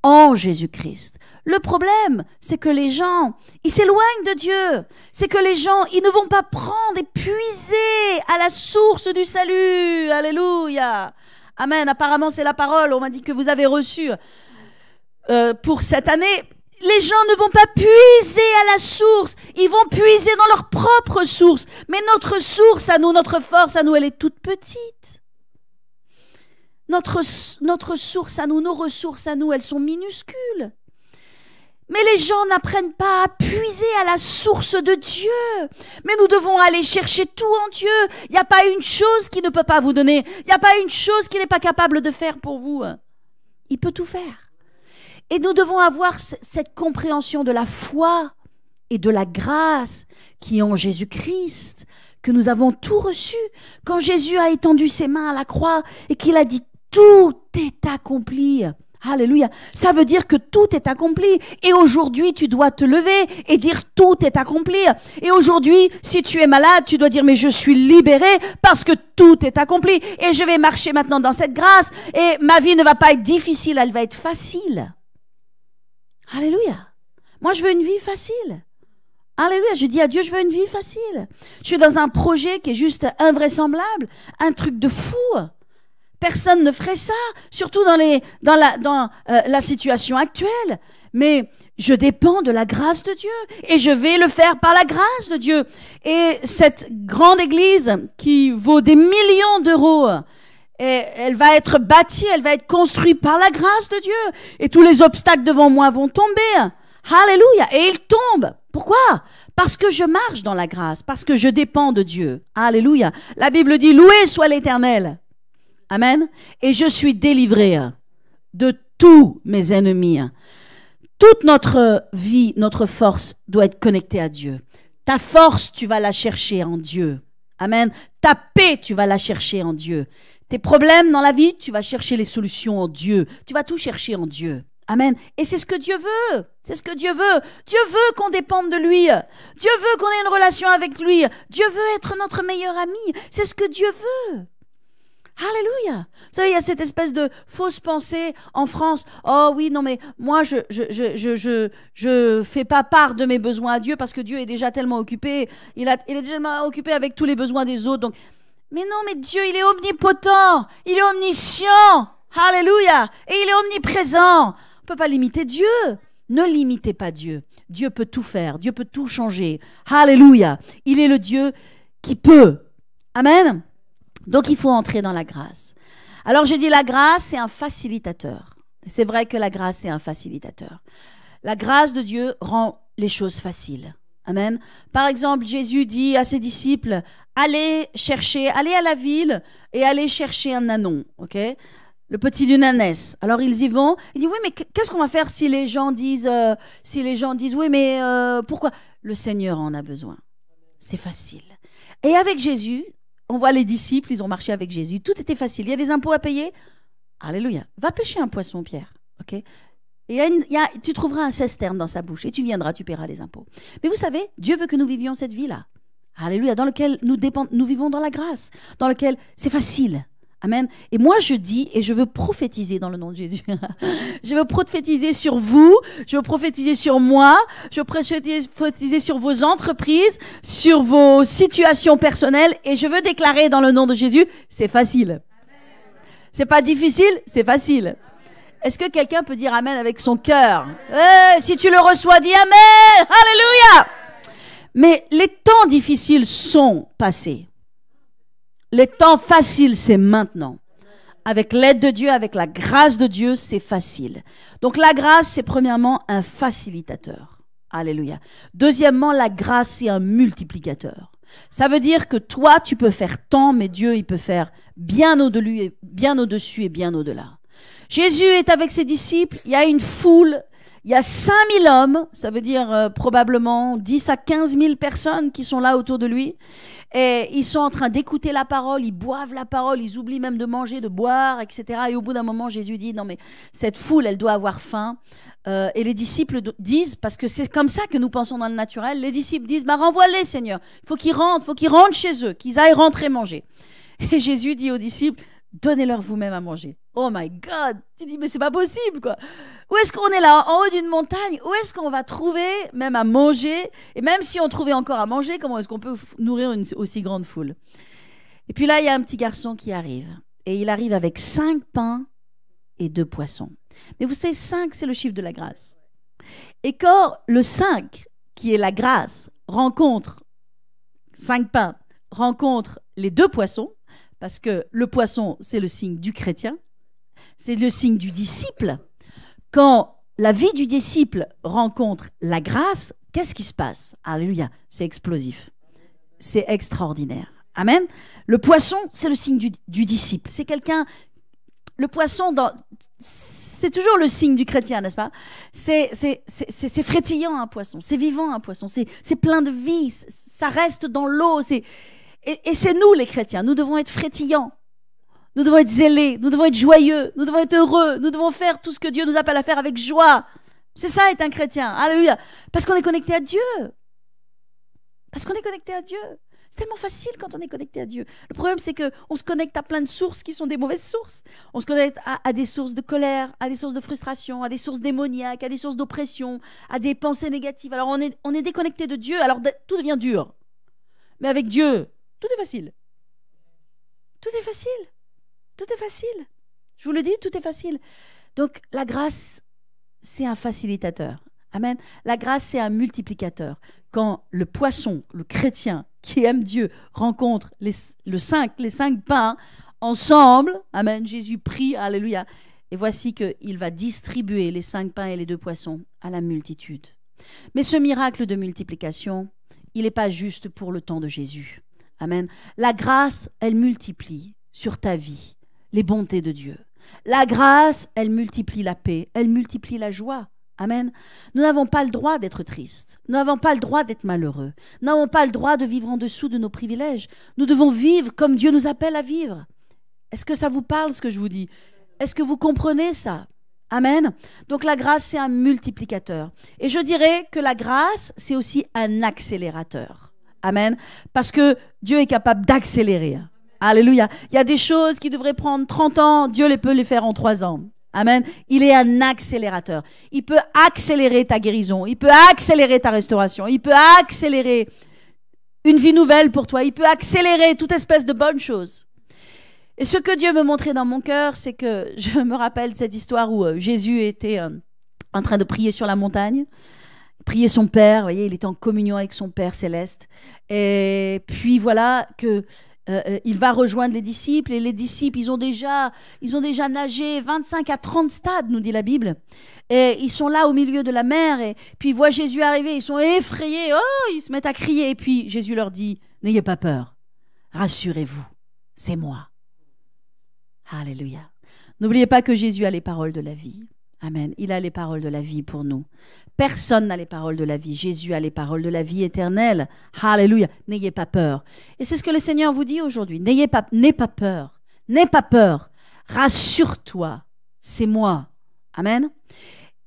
en Jésus-Christ. Le problème, c'est que les gens, ils s'éloignent de Dieu. C'est que les gens, ils ne vont pas prendre et puiser à la source du salut. Alléluia. Amen. Apparemment, c'est la parole. On m'a dit que vous avez reçu pour cette année. Les gens ne vont pas puiser à la source. Ils vont puiser dans leur propre source. Mais notre source à nous, notre force à nous, elle est toute petite. Notre source à nous, nos ressources à nous, elles sont minuscules. Mais les gens n'apprennent pas à puiser à la source de Dieu. Mais nous devons aller chercher tout en Dieu. Il n'y a pas une chose qu'il ne peut pas vous donner. Il n'y a pas une chose qu'il n'est pas capable de faire pour vous. Il peut tout faire. Et nous devons avoir cette compréhension de la foi et de la grâce qui est en Jésus-Christ, que nous avons tout reçu. Quand Jésus a étendu ses mains à la croix et qu'il a dit « tout est accompli ». Alléluia. Ça veut dire que tout est accompli. Et aujourd'hui, tu dois te lever et dire tout est accompli. Et aujourd'hui, si tu es malade, tu dois dire mais je suis libéré parce que tout est accompli. Et je vais marcher maintenant dans cette grâce. Et ma vie ne va pas être difficile, elle va être facile. Alléluia. Moi, je veux une vie facile. Alléluia. Je dis à Dieu, je veux une vie facile. Je suis dans un projet qui est juste invraisemblable. Un truc de fou. Personne ne ferait ça, surtout dans la situation actuelle. Mais je dépends de la grâce de Dieu et je vais le faire par la grâce de Dieu. Et cette grande église qui vaut des millions d'euros, elle va être bâtie, elle va être construite par la grâce de Dieu. Et tous les obstacles devant moi vont tomber. Alléluia. Et ils tombent. Pourquoi? Parce que je marche dans la grâce, parce que je dépends de Dieu. Alléluia. La Bible dit, loué soit l'Éternel. Amen. Et je suis délivré de tous mes ennemis. Toute notre vie, notre force doit être connectée à Dieu. Ta force, tu vas la chercher en Dieu. Amen. Ta paix, tu vas la chercher en Dieu. Tes problèmes dans la vie, tu vas chercher les solutions en Dieu. Tu vas tout chercher en Dieu. Amen. Et c'est ce que Dieu veut. C'est ce que Dieu veut. Dieu veut qu'on dépende de lui. Dieu veut qu'on ait une relation avec lui. Dieu veut être notre meilleur ami. C'est ce que Dieu veut. Alléluia. Vous savez, il y a cette espèce de fausse pensée en France. Oh oui, non mais moi je fais pas part de mes besoins à Dieu parce que Dieu est déjà tellement occupé. Il est déjà tellement occupé avec tous les besoins des autres. Donc, mais non, mais Dieu, il est omnipotent, il est omniscient. Alléluia. Et il est omniprésent. On peut pas limiter Dieu. Ne limitez pas Dieu. Dieu peut tout faire. Dieu peut tout changer. Alléluia. Il est le Dieu qui peut. Amen. Donc, il faut entrer dans la grâce. Alors, j'ai dit la grâce, c'est un facilitateur. C'est vrai que la grâce, c'est un facilitateur. La grâce de Dieu rend les choses faciles. Amen. Par exemple, Jésus dit à ses disciples, allez à la ville et allez chercher un ânon, ok? Le petit d'une ânesse. Alors ils y vont. Il dit, oui, mais qu'est-ce qu'on va faire si les gens disent, oui, mais pourquoi? Le Seigneur en a besoin. C'est facile. Et avec Jésus, on voit les disciples, ils ont marché avec Jésus. Tout était facile. Il y a des impôts à payer. Alléluia. Va pêcher un poisson, Pierre, ok? Et tu trouveras un cisterne dans sa bouche et tu viendras, tu paieras les impôts. Mais vous savez, Dieu veut que nous vivions cette vie-là. Alléluia, dans lequel nous vivons dans la grâce, dans lequel c'est facile. Amen. Et moi, je dis, et je veux prophétiser dans le nom de Jésus. Je veux prophétiser sur vous, je veux prophétiser sur moi, je veux prophétiser sur vos entreprises, sur vos situations personnelles, et je veux déclarer dans le nom de Jésus, c'est facile. C'est pas difficile, c'est facile. Est-ce que quelqu'un peut dire Amen avec son cœur? Si tu le reçois, dis Amen. Alléluia. Mais les temps difficiles sont passés. Les temps faciles, c'est maintenant. Avec l'aide de Dieu, avec la grâce de Dieu, c'est facile. Donc la grâce, c'est premièrement un facilitateur. Alléluia. Deuxièmement, la grâce, c'est un multiplicateur. Ça veut dire que toi, tu peux faire tant, mais Dieu, il peut faire bien au-dessus et bien au-delà. Jésus est avec ses disciples, il y a une foule, il y a 5000 hommes, ça veut dire probablement 10 à 15 000 personnes qui sont là autour de lui. Et ils sont en train d'écouter la parole, ils boivent la parole, ils oublient même de manger, de boire, etc. Et au bout d'un moment, Jésus dit, non mais cette foule, elle doit avoir faim. Et les disciples disent, parce que c'est comme ça que nous pensons dans le naturel, les disciples disent, renvoie-les Seigneur, il faut qu'ils rentrent chez eux, qu'ils aillent rentrer manger. Et Jésus dit aux disciples, donnez-leur vous-même à manger. Oh my God! Tu dis, mais c'est pas possible, quoi. Où est-ce qu'on est là, en haut d'une montagne? Où est-ce qu'on va trouver même à manger? Et même si on trouvait encore à manger, comment est-ce qu'on peut nourrir une aussi grande foule? Et puis là, il y a un petit garçon qui arrive. Et il arrive avec 5 pains et 2 poissons. Mais vous savez, 5, c'est le chiffre de la grâce. Et quand le 5, qui est la grâce, rencontre 5 pains, rencontre les 2 poissons, parce que le poisson, c'est le signe du chrétien, c'est le signe du disciple. Quand la vie du disciple rencontre la grâce, qu'est-ce qui se passe? Alléluia, c'est explosif. C'est extraordinaire. Amen. Le poisson, c'est le signe du disciple. C'est quelqu'un... Le poisson, c'est toujours le signe du chrétien, n'est-ce pas? C'est frétillant un poisson, c'est vivant un poisson, c'est plein de vie, ça reste dans l'eau. Et c'est nous les chrétiens, nous devons être frétillants, nous devons être zélés, nous devons être joyeux, nous devons être heureux, nous devons faire tout ce que Dieu nous appelle à faire avec joie. C'est ça être un chrétien, alléluia, parce qu'on est connecté à Dieu. Parce qu'on est connecté à Dieu. C'est tellement facile quand on est connecté à Dieu. Le problème, c'est qu'on se connecte à plein de sources qui sont des mauvaises sources. On se connecte à des sources de colère, à des sources de frustration, à des sources démoniaques, à des sources d'oppression, à des pensées négatives. Alors, on est déconnecté de Dieu, alors tout devient dur. Mais avec Dieu, tout est facile. Tout est facile. Tout est facile. Je vous le dis, tout est facile. Donc, la grâce, c'est un facilitateur. Amen. La grâce, c'est un multiplicateur. Quand le poisson, le chrétien qui aime Dieu, rencontre les 5 pains ensemble, amen, Jésus prie, alléluia, et voici qu'il va distribuer les 5 pains et les 2 poissons à la multitude. Mais ce miracle de multiplication, il n'est pas juste pour le temps de Jésus. Amen. La grâce, elle multiplie sur ta vie les bontés de Dieu. La grâce, elle multiplie la paix, elle multiplie la joie. Amen. Nous n'avons pas le droit d'être tristes. Nous n'avons pas le droit d'être malheureux. Nous n'avons pas le droit de vivre en dessous de nos privilèges. Nous devons vivre comme Dieu nous appelle à vivre. Est-ce que ça vous parle ce que je vous dis? Est-ce que vous comprenez ça? Amen. Donc la grâce, c'est un multiplicateur. Et je dirais que la grâce, c'est aussi un accélérateur. Amen. Parce que Dieu est capable d'accélérer. Alléluia. Il y a des choses qui devraient prendre 30 ans, Dieu peut les faire en 3 ans. Amen. Il est un accélérateur. Il peut accélérer ta guérison. Il peut accélérer ta restauration. Il peut accélérer une vie nouvelle pour toi. Il peut accélérer toute espèce de bonnes choses. Et ce que Dieu me montrait dans mon cœur, c'est que je me rappelle cette histoire où Jésus était en train de prier sur la montagne, prier son Père. Vous voyez, il était en communion avec son Père céleste. Et puis voilà que il va rejoindre les disciples, et les disciples, ils ont déjà nagé 25 à 30 stades, nous dit la Bible. Et ils sont là au milieu de la mer, et puis ils voient Jésus arriver, ils sont effrayés, oh, ils se mettent à crier, et puis Jésus leur dit, n'ayez pas peur, rassurez-vous, c'est moi. Alléluia. N'oubliez pas que Jésus a les paroles de la vie. Amen. Il a les paroles de la vie pour nous. Personne n'a les paroles de la vie. Jésus a les paroles de la vie éternelle. Alléluia. N'ayez pas peur. Et c'est ce que le Seigneur vous dit aujourd'hui. N'aie pas peur. N'aie pas peur. Rassure-toi. C'est moi. Amen.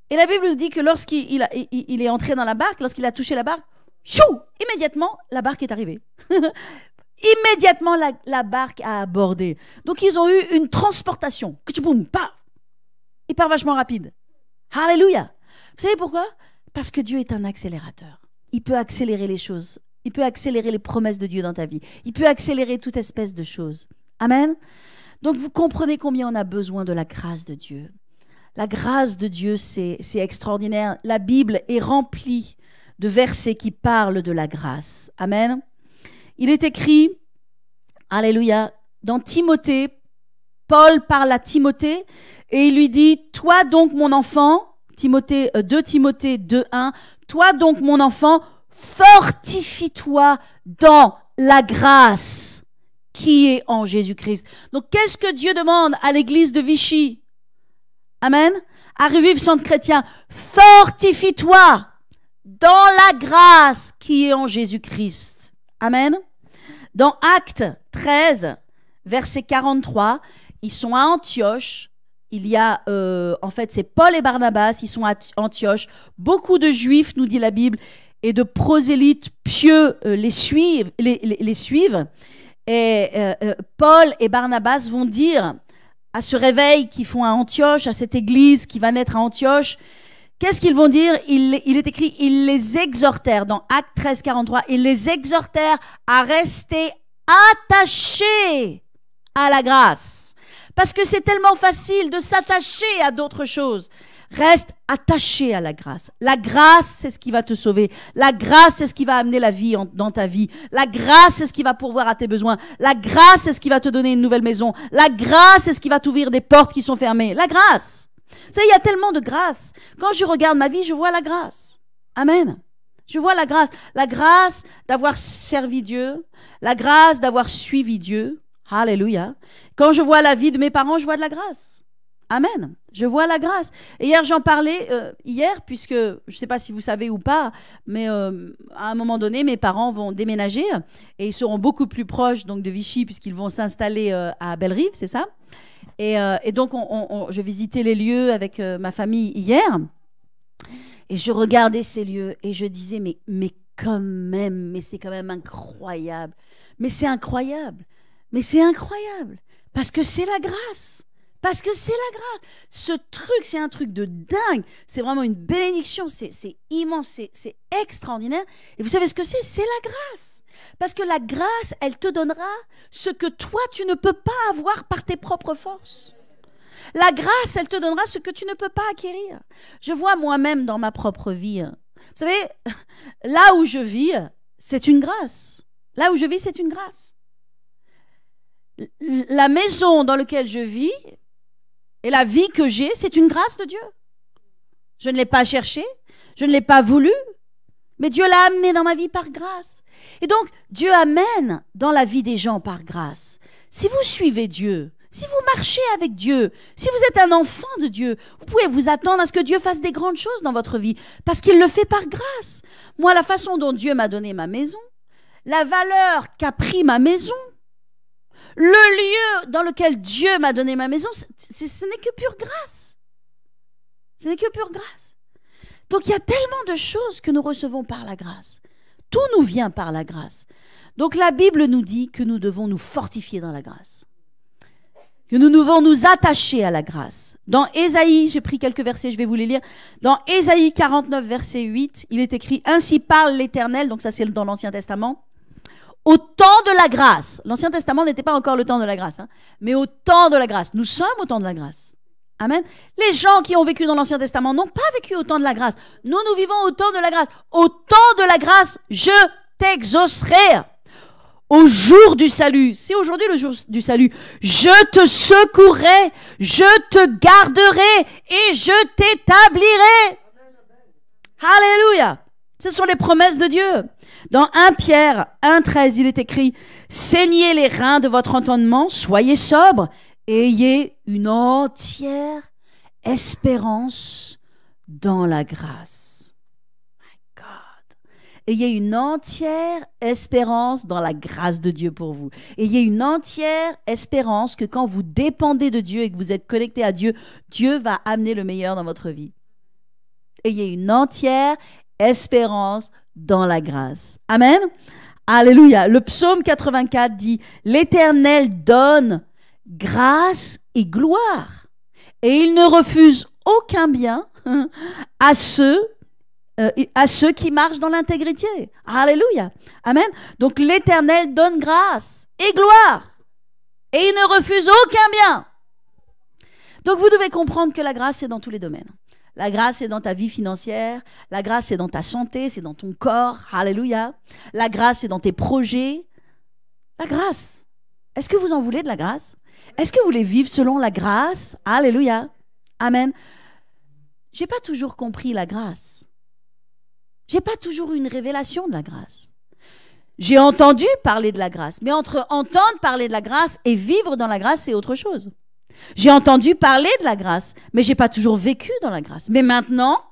Et la Bible nous dit que lorsqu'il est entré dans la barque, lorsqu'il a touché la barque, chou, immédiatement, la barque est arrivée. Immédiatement, la barque a abordé. Donc, ils ont eu une transportation. Hyper vachement rapide. Alléluia. Vous savez pourquoi? Parce que Dieu est un accélérateur. Il peut accélérer les choses. Il peut accélérer les promesses de Dieu dans ta vie. Il peut accélérer toute espèce de choses. Amen. Donc, vous comprenez combien on a besoin de la grâce de Dieu. La grâce de Dieu, c'est extraordinaire. La Bible est remplie de versets qui parlent de la grâce. Amen. Il est écrit, alléluia, dans Timothée, Paul parle à Timothée et il lui dit, toi donc mon enfant, 2 Timothée 2:1, toi donc mon enfant, fortifie-toi dans la grâce qui est en Jésus-Christ. Donc qu'est-ce que Dieu demande à l'église de Vichy? Amen. À Revivre Centre Chrétien, fortifie-toi dans la grâce qui est en Jésus-Christ. Amen. Dans Actes 13, verset 43, ils sont à Antioche. Il y a, en fait, c'est Paul et Barnabas, ils sont à Antioche. Beaucoup de Juifs, nous dit la Bible, et de prosélytes pieux les suivent. Et Paul et Barnabas vont dire à ce réveil qu'ils font à Antioche, à cette église qui va naître à Antioche, qu'est-ce qu'ils vont dire? Il est écrit, ils les exhortèrent, dans Actes 13, 43, ils les exhortèrent à rester attachés à la grâce. Parce que c'est tellement facile de s'attacher à d'autres choses. Reste attaché à la grâce. La grâce, c'est ce qui va te sauver. La grâce, c'est ce qui va amener la vie dans ta vie. La grâce, c'est ce qui va pourvoir à tes besoins. La grâce, c'est ce qui va te donner une nouvelle maison. La grâce, c'est ce qui va t'ouvrir des portes qui sont fermées. La grâce. Vous savez, il y a tellement de grâce. Quand je regarde ma vie, je vois la grâce. Amen. Je vois la grâce. La grâce d'avoir servi Dieu. La grâce d'avoir suivi Dieu. Alléluia. Quand je vois la vie de mes parents, je vois de la grâce. Amen. Je vois la grâce. Et hier, j'en parlais, puisque, je ne sais pas si vous savez ou pas, mais à un moment donné, mes parents vont déménager et ils seront beaucoup plus proches donc, de Vichy puisqu'ils vont s'installer à Bellerive, c'est ça? Et donc, je visitais les lieux avec ma famille hier et je regardais ces lieux et je disais, mais quand même, mais c'est quand même incroyable. Mais c'est incroyable. Mais c'est incroyable. Parce que c'est la grâce. Parce que c'est la grâce. Ce truc, c'est un truc de dingue. C'est vraiment une bénédiction. C'est immense. C'est extraordinaire. Et vous savez ce que c'est? C'est la grâce. Parce que la grâce, elle te donnera ce que toi, tu ne peux pas avoir par tes propres forces. La grâce, elle te donnera ce que tu ne peux pas acquérir. Je vois moi-même dans ma propre vie. Vous savez, là où je vis, c'est une grâce. Là où je vis, c'est une grâce. La maison dans laquelle je vis et la vie que j'ai, c'est une grâce de Dieu. Je ne l'ai pas cherché, je ne l'ai pas voulu, mais Dieu l'a amené dans ma vie par grâce. Et donc, Dieu amène dans la vie des gens par grâce. Si vous suivez Dieu, si vous marchez avec Dieu, si vous êtes un enfant de Dieu, vous pouvez vous attendre à ce que Dieu fasse des grandes choses dans votre vie, parce qu'il le fait par grâce. Moi, la façon dont Dieu m'a donné ma maison, la valeur qu'a pris ma maison, le lieu dans lequel Dieu m'a donné ma maison, ce n'est que pure grâce. Ce n'est que pure grâce. Donc, il y a tellement de choses que nous recevons par la grâce. Tout nous vient par la grâce. Donc, la Bible nous dit que nous devons nous fortifier dans la grâce. Que nous devons nous attacher à la grâce. Dans Ésaïe, j'ai pris quelques versets, je vais vous les lire. Dans Ésaïe 49, verset 8, il est écrit « Ainsi parle l'Éternel », donc ça c'est dans l'Ancien Testament, au temps de la grâce. L'Ancien Testament n'était pas encore le temps de la grâce, mais au temps de la grâce. Nous sommes au temps de la grâce. Amen. Les gens qui ont vécu dans l'Ancien Testament n'ont pas vécu au temps de la grâce. Nous, nous vivons au temps de la grâce. Au temps de la grâce, je t'exaucerai. Au jour du salut, c'est aujourd'hui le jour du salut, je te secouerai, je te garderai et je t'établirai. Alléluia. Ce sont les promesses de Dieu. Dans 1 Pierre 1,13, il est écrit « Saignez les reins de votre entendement, soyez sobres, et ayez une entière espérance dans la grâce. » My God. Ayez une entière espérance dans la grâce de Dieu pour vous. Ayez une entière espérance que quand vous dépendez de Dieu et que vous êtes connecté à Dieu, Dieu va amener le meilleur dans votre vie. Ayez une entière espérance dans la grâce. Amen. Alléluia. Le psaume 84 dit « L'Éternel donne grâce et gloire, et il ne refuse aucun bien à ceux qui marchent dans l'intégrité. » Alléluia. Amen. Donc l'Éternel donne grâce et gloire, et il ne refuse aucun bien. Donc vous devez comprendre que la grâce est dans tous les domaines. La grâce est dans ta vie financière, la grâce est dans ta santé, c'est dans ton corps, alléluia. La grâce est dans tes projets. La grâce. Est-ce que vous en voulez de la grâce? Est-ce que vous voulez vivre selon la grâce? Alléluia. Amen. J'ai pas toujours compris la grâce. J'ai pas toujours eu une révélation de la grâce. J'ai entendu parler de la grâce, mais entre entendre parler de la grâce et vivre dans la grâce, c'est autre chose. J'ai entendu parler de la grâce, mais je n'ai pas toujours vécu dans la grâce. Mais maintenant,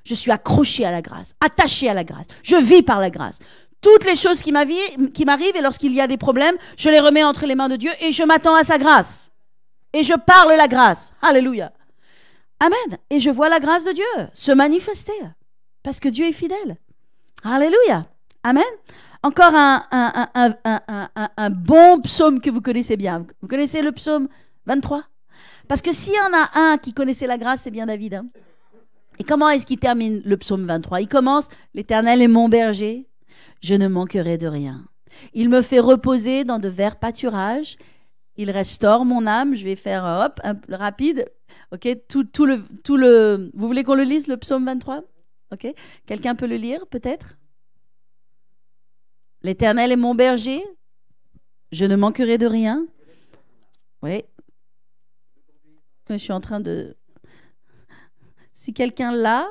je suis accrochée à la grâce, attachée à la grâce. Je vis par la grâce. Toutes les choses qui m'arrivent et lorsqu'il y a des problèmes, je les remets entre les mains de Dieu et je m'attends à sa grâce. Et je parle la grâce. Alléluia. Amen. Et je vois la grâce de Dieu se manifester parce que Dieu est fidèle. Alléluia. Amen. Encore un bon psaume que vous connaissez bien. Vous connaissez le psaume 23. Parce que s'il y en a un qui connaissait la grâce, c'est bien David. Hein? Et comment est-ce qu'il termine le psaume 23? Il commence « L'Éternel est mon berger, je ne manquerai de rien. Il me fait reposer dans de verts pâturages. Il restaure mon âme. » Je vais faire rapide. Ok, vous voulez qu'on le lise, le psaume 23? Ok, quelqu'un peut le lire peut-être? « L'Éternel est mon berger, je ne manquerai de rien. » Oui. Je suis en train de... Si quelqu'un l'a...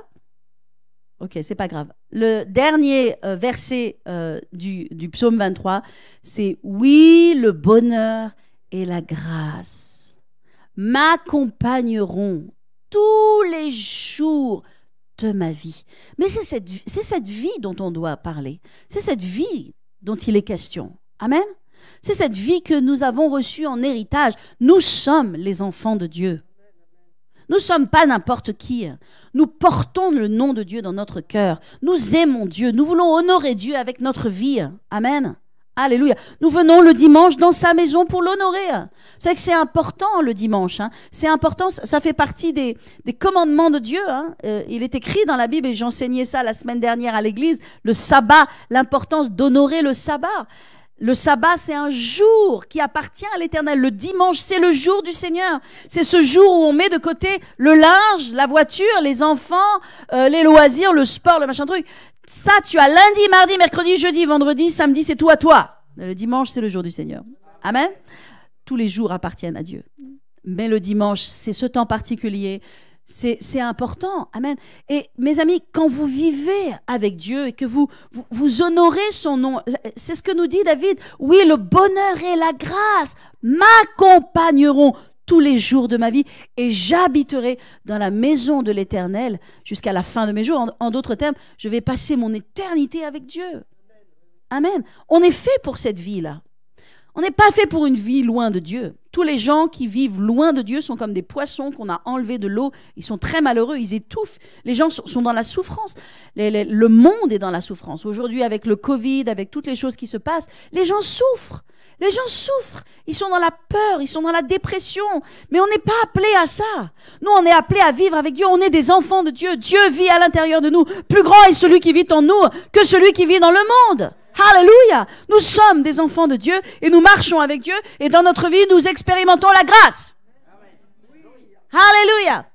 Ok, c'est pas grave. Le dernier verset du psaume 23, c'est « Oui, le bonheur et la grâce m'accompagneront tous les jours de ma vie. » Mais c'est cette vie dont on doit parler. C'est cette vie dont il est question. Amen. C'est cette vie que nous avons reçue en héritage. Nous sommes les enfants de Dieu. Nous ne sommes pas n'importe qui. Nous portons le nom de Dieu dans notre cœur. Nous aimons Dieu. Nous voulons honorer Dieu avec notre vie. Amen. Alléluia. Nous venons le dimanche dans sa maison pour l'honorer. Vous savez que c'est important le dimanche. Hein. C'est important, ça fait partie des commandements de Dieu. Hein. Il est écrit dans la Bible, et j'enseignais ça la semaine dernière à l'église, le sabbat, l'importance d'honorer le sabbat. Le sabbat, c'est un jour qui appartient à l'Éternel. Le dimanche, c'est le jour du Seigneur. C'est ce jour où on met de côté le linge, la voiture, les enfants, les loisirs, le sport, le machin truc. Ça, tu as lundi, mardi, mercredi, jeudi, vendredi, samedi, c'est tout à toi. Mais le dimanche, c'est le jour du Seigneur. Amen. Tous les jours appartiennent à Dieu. Mais le dimanche, c'est ce temps particulier. C'est important. Amen. Et mes amis, quand vous vivez avec Dieu et que vous honorez son nom, c'est ce que nous dit David. Oui, le bonheur et la grâce m'accompagneront tous les jours de ma vie et j'habiterai dans la maison de l'Éternel jusqu'à la fin de mes jours. En d'autres termes, je vais passer mon éternité avec Dieu. Amen. On est fait pour cette vie-là. On n'est pas fait pour une vie loin de Dieu. Tous les gens qui vivent loin de Dieu sont comme des poissons qu'on a enlevés de l'eau. Ils sont très malheureux, ils étouffent. Les gens sont dans la souffrance. Le monde est dans la souffrance. Aujourd'hui, avec le Covid, avec toutes les choses qui se passent, les gens souffrent. Les gens souffrent. Ils sont dans la peur, ils sont dans la dépression. Mais on n'est pas appelés à ça. Nous, on est appelés à vivre avec Dieu. On est des enfants de Dieu. Dieu vit à l'intérieur de nous. Plus grand est celui qui vit en nous que celui qui vit dans le monde. Alléluia. Nous sommes des enfants de Dieu et nous marchons avec Dieu et dans notre vie, nous expérimentons la grâce. Alléluia.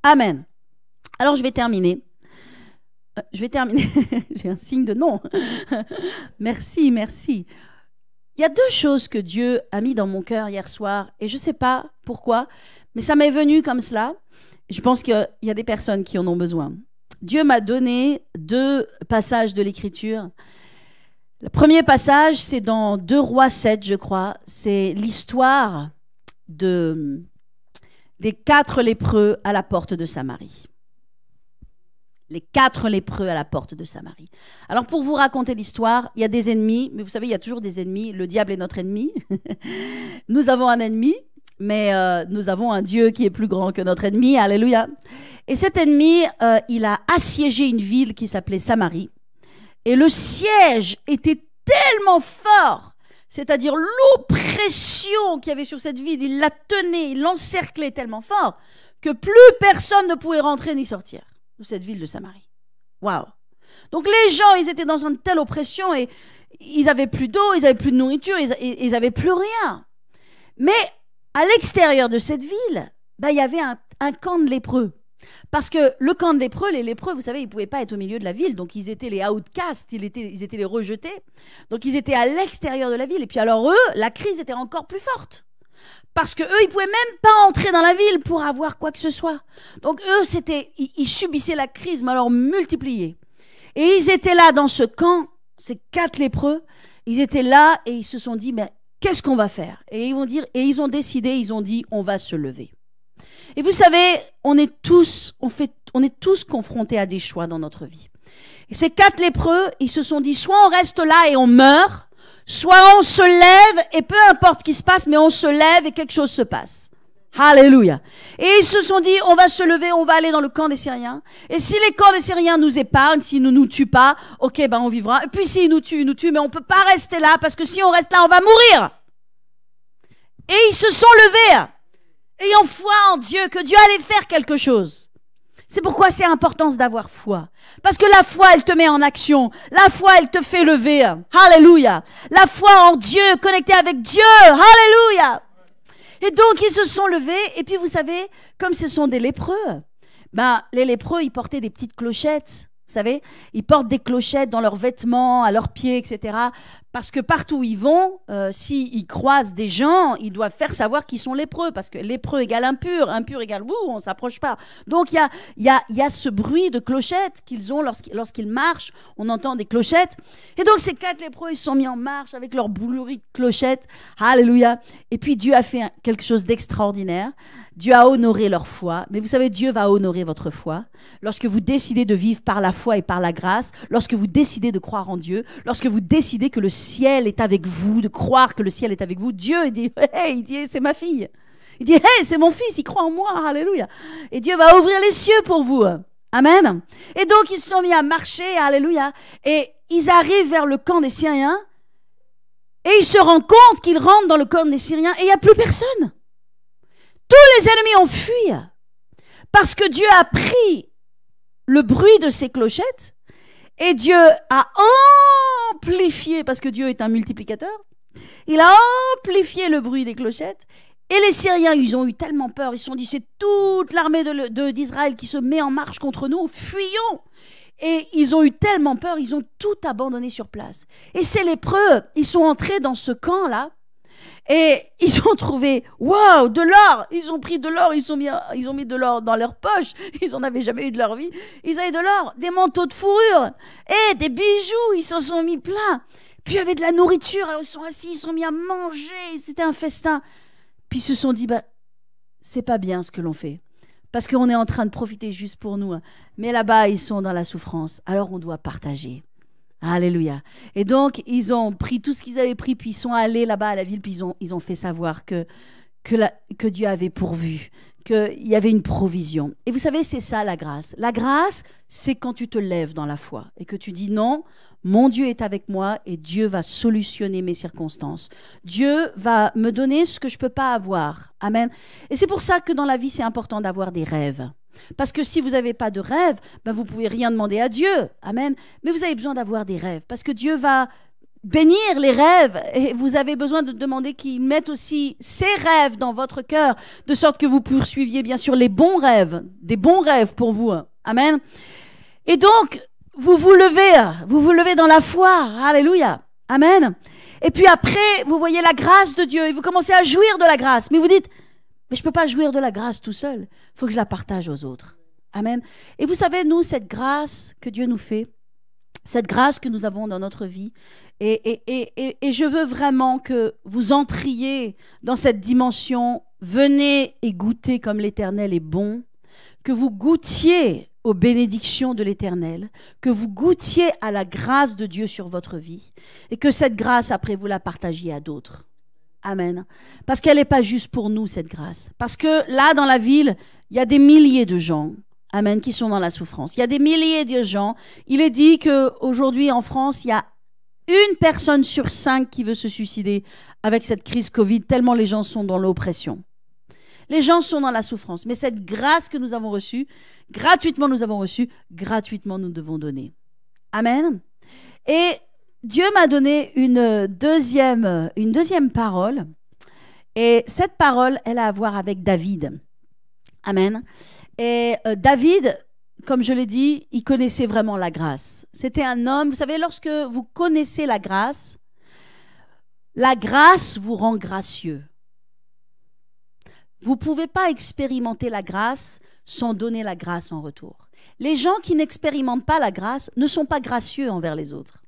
Amen. Alors, je vais terminer. J'ai un signe de non. Merci, merci. Il y a deux choses que Dieu a mis dans mon cœur hier soir, et je ne sais pas pourquoi, mais ça m'est venu comme cela. Je pense qu'il y a des personnes qui en ont besoin. Dieu m'a donné deux passages de l'Écriture. Le premier passage, c'est dans 2 Rois 7, je crois. C'est l'histoire des 4 lépreux à la porte de Samarie. Les 4 lépreux à la porte de Samarie. Alors, pour vous raconter l'histoire, il y a des ennemis, mais vous savez, il y a toujours des ennemis. Le diable est notre ennemi. Nous avons un ennemi, mais nous avons un Dieu qui est plus grand que notre ennemi. Alléluia. Et cet ennemi, il a assiégé une ville qui s'appelait Samarie. Et le siège était tellement fort, c'est-à-dire l'oppression qu'il y avait sur cette ville, il la tenait, il l'encerclait tellement fort que plus personne ne pouvait rentrer ni sortir de cette ville de Samarie. Waouh! Donc les gens, ils étaient dans une telle oppression et ils n'avaient plus d'eau, ils n'avaient plus de nourriture, ils n'avaient plus rien. Mais à l'extérieur de cette ville, il y avait un camp de lépreux. Parce que le camp de lépreux, les lépreux, vous savez, ils ne pouvaient pas être au milieu de la ville, donc ils étaient les outcasts, ils étaient les rejetés, donc ils étaient à l'extérieur de la ville. Et puis alors eux, la crise était encore plus forte. Parce qu'eux, ils ne pouvaient même pas entrer dans la ville pour avoir quoi que ce soit. Donc eux, ils subissaient la crise, mais alors multipliée. Et ils étaient là dans ce camp, ces 4 lépreux, ils étaient là et ils se sont dit, mais qu'est-ce qu'on va faire? Et ils ont décidé, ils ont dit, on va se lever. Et vous savez, on est tous confrontés à des choix dans notre vie. Et ces 4 lépreux, ils se sont dit, soit on reste là et on meurt, soit on se lève et peu importe ce qui se passe, mais on se lève et quelque chose se passe. Alléluia. Et ils se sont dit, on va se lever, on va aller dans le camp des Syriens. Et si les camps des Syriens nous épargnent, s'ils ne nous tuent pas, ok, on vivra. Et puis s'ils nous tuent, mais on ne peut pas rester là parce que si on reste là, on va mourir. Et ils se sont levés, ayant foi en Dieu, que Dieu allait faire quelque chose. C'est pourquoi c'est important d'avoir foi. Parce que la foi, elle te met en action. La foi, elle te fait lever. Alléluia. La foi en Dieu, connectée avec Dieu. Alléluia. Et donc, ils se sont levés. Et puis, vous savez, comme ce sont des lépreux, les lépreux, ils portaient des petites clochettes. Vous savez, ils portent des clochettes dans leurs vêtements, à leurs pieds, etc. Parce que partout où ils vont, s'ils croisent des gens, ils doivent faire savoir qu'ils sont lépreux. Parce que lépreux égale impur, impur égale on ne s'approche pas. Donc il y a ce bruit de clochettes qu'ils ont lorsqu'ils marchent. On entend des clochettes. Et donc ces 4 lépreux, ils se sont mis en marche avec leur boulourie de clochettes. Alléluia. Et puis Dieu a fait quelque chose d'extraordinaire. Dieu a honoré leur foi. Mais vous savez, Dieu va honorer votre foi. Lorsque vous décidez de vivre par la foi et par la grâce, lorsque vous décidez de croire en Dieu, lorsque vous décidez que le ciel est avec vous, de croire que le ciel est avec vous, Dieu, il dit, hey, c'est ma fille. Il dit, hey, c'est mon fils, il croit en moi. Alléluia. Et Dieu va ouvrir les cieux pour vous. Amen. Et donc, ils se sont mis à marcher. Alléluia. Et ils arrivent vers le camp des Syriens. Et ils se rendent compte qu'ils rentrent dans le camp des Syriens et il n'y a plus personne. Tous les ennemis ont fui parce que Dieu a pris le bruit de ces clochettes et Dieu a amplifié, parce que Dieu est un multiplicateur, il a amplifié le bruit des clochettes et les Syriens, ils ont eu tellement peur, ils se sont dit, c'est toute l'armée d'Israël qui se met en marche contre nous, fuyons. Et ils ont eu tellement peur, ils ont tout abandonné sur place. Et ces lépreux, ils sont entrés dans ce camp-là. Et ils ont trouvé, wow, de l'or. Ils ont pris de l'or, ils ont mis de l'or dans leur poche. Ils n'en avaient jamais eu de leur vie. Ils avaient de l'or, des manteaux de fourrure, et des bijoux. Ils s'en sont mis plein. Puis il y avait de la nourriture. Alors ils sont assis, ils sont mis à manger. C'était un festin. Puis ils se sont dit, c'est pas bien ce que l'on fait. Parce qu'on est en train de profiter juste pour nous. Mais là-bas, ils sont dans la souffrance. Alors on doit partager. Alléluia. Et donc, ils ont pris tout ce qu'ils avaient pris, puis ils sont allés là-bas à la ville, puis ils ont fait savoir que Dieu avait pourvu, qu'il y avait une provision. Et vous savez, c'est ça la grâce. La grâce, c'est quand tu te lèves dans la foi et que tu dis non, mon Dieu est avec moi et Dieu va solutionner mes circonstances. Dieu va me donner ce que je ne peux pas avoir. Amen. Et c'est pour ça que dans la vie, c'est important d'avoir des rêves. Parce que si vous n'avez pas de rêve, vous ne pouvez rien demander à Dieu. Amen. Mais vous avez besoin d'avoir des rêves. Parce que Dieu va bénir les rêves. Et vous avez besoin de demander qu'il mette aussi ses rêves dans votre cœur, de sorte que vous poursuiviez bien sûr les bons rêves, des bons rêves pour vous. Amen. Et donc, vous vous levez dans la foi. Alléluia. Amen. Et puis après, vous voyez la grâce de Dieu et vous commencez à jouir de la grâce. Mais vous dites, mais je ne peux pas jouir de la grâce tout seul. Il faut que je la partage aux autres. Amen. Et vous savez, nous, cette grâce que Dieu nous fait, cette grâce que nous avons dans notre vie, et je veux vraiment que vous entriez dans cette dimension, venez et goûtez comme l'Éternel est bon, que vous goûtiez aux bénédictions de l'Éternel, que vous goûtiez à la grâce de Dieu sur votre vie, et que cette grâce, après, vous la partagiez à d'autres. Amen. Parce qu'elle n'est pas juste pour nous, cette grâce. Parce que là, dans la ville, il y a des milliers de gens, amen, qui sont dans la souffrance. Il y a des milliers de gens. Il est dit qu'aujourd'hui, en France, il y a 1 personne sur 5 qui veut se suicider avec cette crise Covid, tellement les gens sont dans l'oppression. Les gens sont dans la souffrance. Mais cette grâce que nous avons reçue, gratuitement nous avons reçue, gratuitement nous devons donner. Amen. Et Dieu m'a donné une deuxième parole. Et cette parole, elle a à voir avec David. Amen. Et David, comme je l'ai dit, il connaissait vraiment la grâce. C'était un homme, vous savez, lorsque vous connaissez la grâce vous rend gracieux. Vous ne pouvez pas expérimenter la grâce sans donner la grâce en retour. Les gens qui n'expérimentent pas la grâce ne sont pas gracieux envers les autres.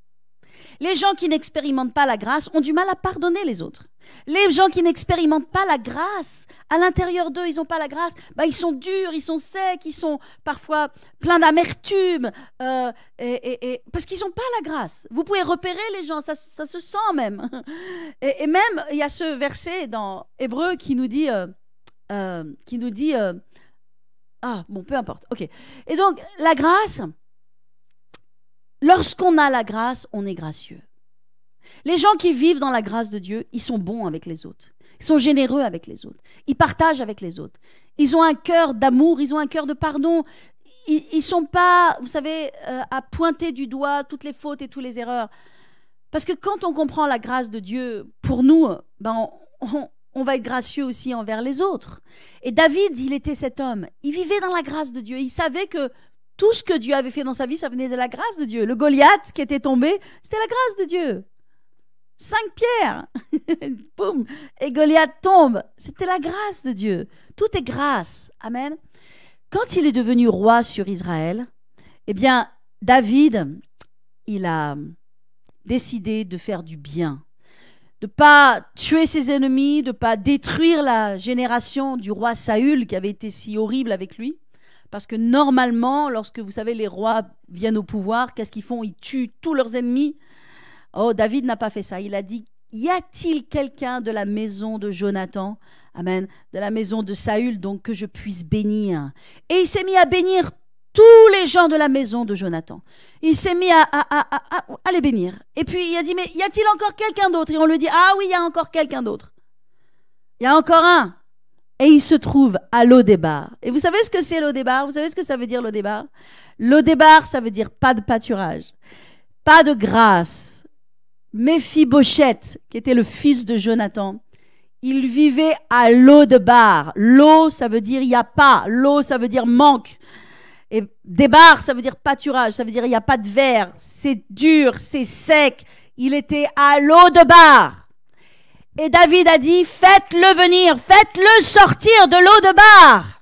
Les gens qui n'expérimentent pas la grâce ont du mal à pardonner les autres. Les gens qui n'expérimentent pas la grâce, à l'intérieur d'eux, ils n'ont pas la grâce, ils sont durs, ils sont secs, ils sont parfois pleins d'amertume, parce qu'ils n'ont pas la grâce. Vous pouvez repérer les gens, ça se sent même. Et même, il y a ce verset dans Hébreux qui nous dit... peu importe, ok. Et donc, la grâce, lorsqu'on a la grâce, on est gracieux. Les gens qui vivent dans la grâce de Dieu, ils sont bons avec les autres. Ils sont généreux avec les autres. Ils partagent avec les autres. Ils ont un cœur d'amour, ils ont un cœur de pardon. Ils ne sont pas, vous savez, à pointer du doigt toutes les fautes et toutes les erreurs. Parce que quand on comprend la grâce de Dieu, pour nous, on va être gracieux aussi envers les autres. Et David, il était cet homme. Il vivait dans la grâce de Dieu. Il savait que tout ce que Dieu avait fait dans sa vie, ça venait de la grâce de Dieu. Le Goliath qui était tombé, c'était la grâce de Dieu. 5 pierres, boum, et Goliath tombe. C'était la grâce de Dieu. Tout est grâce. Amen. Quand il est devenu roi sur Israël, eh bien, David, il a décidé de faire du bien. De ne pas tuer ses ennemis, de ne pas détruire la génération du roi Saül qui avait été si horrible avec lui. Parce que normalement, lorsque vous savez les rois viennent au pouvoir, qu'est-ce qu'ils font? Ils tuent tous leurs ennemis. Oh, David n'a pas fait ça. Il a dit, y a-t-il quelqu'un de la maison de Jonathan, amen, de la maison de Saül, donc que je puisse bénir? Et il s'est mis à bénir tous les gens de la maison de Jonathan. Il s'est mis à les bénir. Et puis il a dit, mais y a-t-il encore quelqu'un d'autre? Et on lui dit, ah oui, il y a encore quelqu'un d'autre. Il y a encore un. Et il se trouve à Lo-Débar. Et vous savez ce que c'est Lo-Débar? Vous savez ce que ça veut dire Lo-Débar? Lo-Débar, ça veut dire pas de pâturage, pas de grâce. Méphibosheth, qui était le fils de Jonathan, il vivait à Lo-Débar. Lo, ça veut dire il n'y a pas. Lo, ça veut dire manque. Et Débar, ça veut dire pâturage. Ça veut dire il n'y a pas de verre. C'est dur, c'est sec. Il était à Lo-Débar. Et David a dit, faites-le venir, faites-le sortir de Lo-Débar.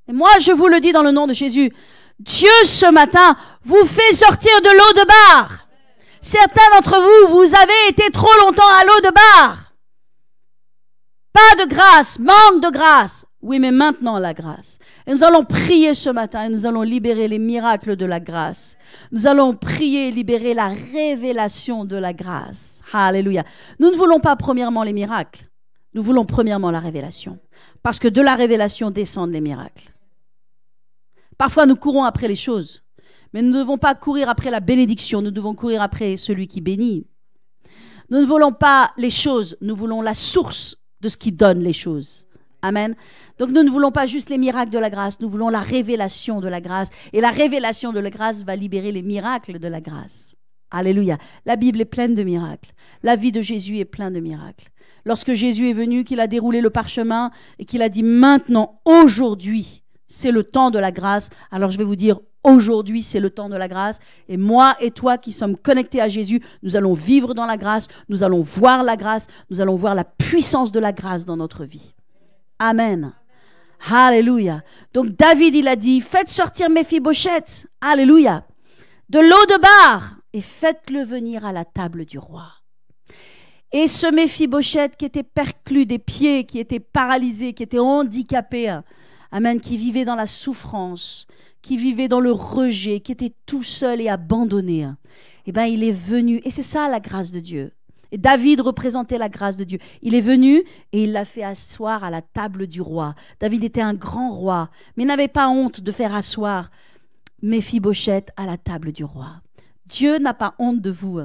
Et moi, je vous le dis dans le nom de Jésus, Dieu, ce matin, vous fait sortir de Lo-Débar. Certains d'entre vous, vous avez été trop longtemps à Lo-Débar. Pas de grâce, manque de grâce. Oui, mais maintenant la grâce. Et nous allons prier ce matin et nous allons libérer les miracles de la grâce. Nous allons prier et libérer la révélation de la grâce. Alléluia. Nous ne voulons pas premièrement les miracles. Nous voulons premièrement la révélation. Parce que de la révélation descendent les miracles. Parfois, nous courons après les choses. Mais nous ne devons pas courir après la bénédiction, nous devons courir après celui qui bénit. Nous ne voulons pas les choses, nous voulons la source de ce qui donne les choses. Amen. Donc nous ne voulons pas juste les miracles de la grâce, nous voulons la révélation de la grâce. Et la révélation de la grâce va libérer les miracles de la grâce. Alléluia. La Bible est pleine de miracles. La vie de Jésus est pleine de miracles. Lorsque Jésus est venu, qu'il a déroulé le parchemin et qu'il a dit maintenant, aujourd'hui, c'est le temps de la grâce. Alors je vais vous dire, aujourd'hui, c'est le temps de la grâce. Et moi et toi qui sommes connectés à Jésus, nous allons vivre dans la grâce, nous allons voir la grâce, nous allons voir la puissance de la grâce dans notre vie. Amen. Alléluia. Donc David, il a dit, faites sortir Méphibosheth. Alléluia. De Lo-debar et faites-le venir à la table du roi. Et ce Méphibosheth qui était perclus des pieds, qui était paralysé, qui était handicapé, amen, qui vivait dans la souffrance, qui vivait dans le rejet, qui était tout seul et abandonné, eh bien, il est venu, et c'est ça la grâce de Dieu. Et David représentait la grâce de Dieu. Il est venu et il l'a fait asseoir à la table du roi. David était un grand roi, mais il n'avait pas honte de faire asseoir Méphibosheth à la table du roi. Dieu n'a pas honte de vous.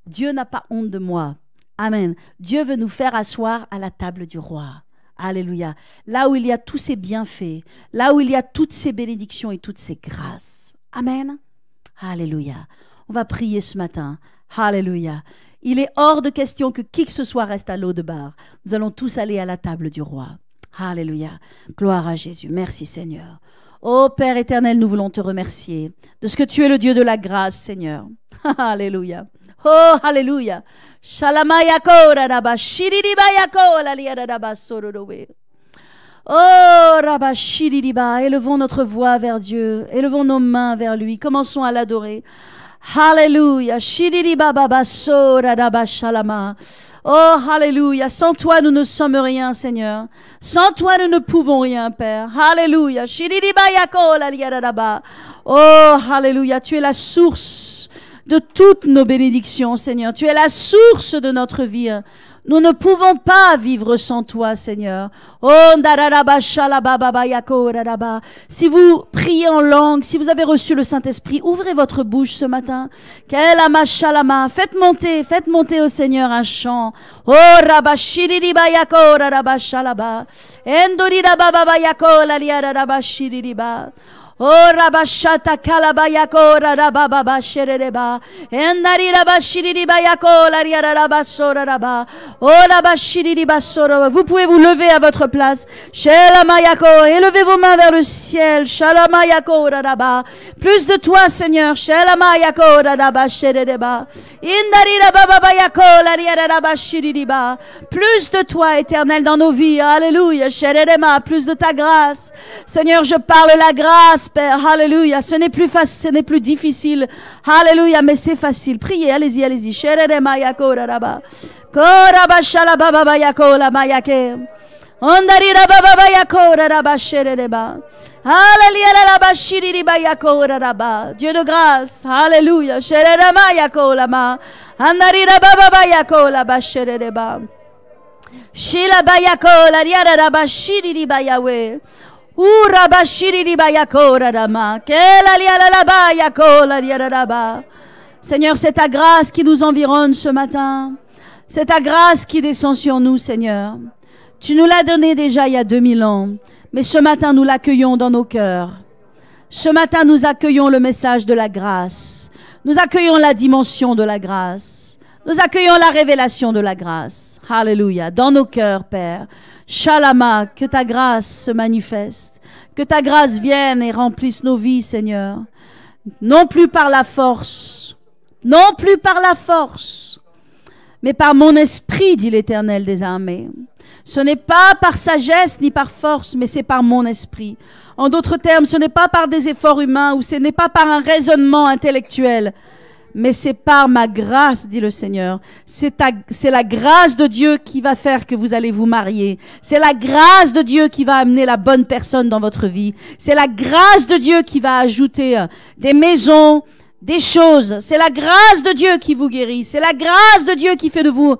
Dieu n'a pas honte de moi. Amen. Dieu veut nous faire asseoir à la table du roi. Alléluia. Là où il y a tous ses bienfaits, là où il y a toutes ses bénédictions et toutes ses grâces. Amen. Alléluia. On va prier ce matin. Alléluia. Il est hors de question que qui que ce soit reste à Lo-debar. Nous allons tous aller à la table du roi. Alléluia. Gloire à Jésus. Merci Seigneur. Ô Père éternel, nous voulons te remercier de ce que tu es le Dieu de la grâce, Seigneur. Alléluia. Oh, alléluia. Oh, Rabashiriba, élevons notre voix vers Dieu, élevons nos mains vers lui, commençons à l'adorer. Alléluia. Shiriba baba sora rabashalama. Oh, alléluia. Sans toi, nous ne sommes rien, Seigneur. Sans toi, nous ne pouvons rien, Père. Alléluia. Shiriba yakola liaraba. Oh, alléluia. Tu es la source de toutes nos bénédictions, Seigneur. Tu es la source de notre vie. Nous ne pouvons pas vivre sans toi, Seigneur. Si vous priez en langue, si vous avez reçu le Saint-Esprit, ouvrez votre bouche ce matin. Faites monter au Seigneur un chant. Oh, Rabashiriba Yakora Rabashalaba. Endorida Baba Yakola Liara Rabashiriba. Oh, Rabashata Kalabayako Rababa Shereba. Endari Rabashiriba Yakola Liara Rabasora Raba. Oh, Rabashiriba Soro. Vous pouvez vous lever à votre place. Shelamayako. Élevez vos mains vers le ciel. Shalamayako Raba. Plus de toi, Seigneur. Shelamayako Raba Shereba. Indari Rababa Yakola Liara Rabashiriba. Plus de toi, éternel, dans nos vies. Alléluia. Sherema. Plus de ta grâce. Seigneur, je parle la grâce. Père, alléluia, ce n'est plus facile, ce n'est plus difficile, alléluia, mais c'est facile. Priez, allez-y, allez-y. Sherema yakora raba, koraba shalaba baba yakola mayake, ondari raba baba yakora raba shereba, alléluia raba shiriba yakora raba. Dieu de grâce, alléluia, sherema yakola ma, andari raba baba yakola ba shereba, shila ba yakola riara raba shiriba yawe. Seigneur, c'est ta grâce qui nous environne ce matin. C'est ta grâce qui descend sur nous, Seigneur. Tu nous l'as donné déjà il y a 2000 ans, mais ce matin nous l'accueillons dans nos cœurs. Ce matin nous accueillons le message de la grâce. Nous accueillons la dimension de la grâce. Nous accueillons la révélation de la grâce. Alléluia. Dans nos cœurs, Père. Shalama, que ta grâce se manifeste. Que ta grâce vienne et remplisse nos vies, Seigneur. Non plus par la force. Non plus par la force. Mais par mon esprit, dit l'Éternel des armées. Ce n'est pas par sagesse ni par force, mais c'est par mon esprit. En d'autres termes, ce n'est pas par des efforts humains ou ce n'est pas par un raisonnement intellectuel. Mais c'est par ma grâce, dit le Seigneur. C'est la grâce de Dieu qui va faire que vous allez vous marier. C'est la grâce de Dieu qui va amener la bonne personne dans votre vie. C'est la grâce de Dieu qui va ajouter des maisons, des choses. C'est la grâce de Dieu qui vous guérit. C'est la grâce de Dieu qui fait de vous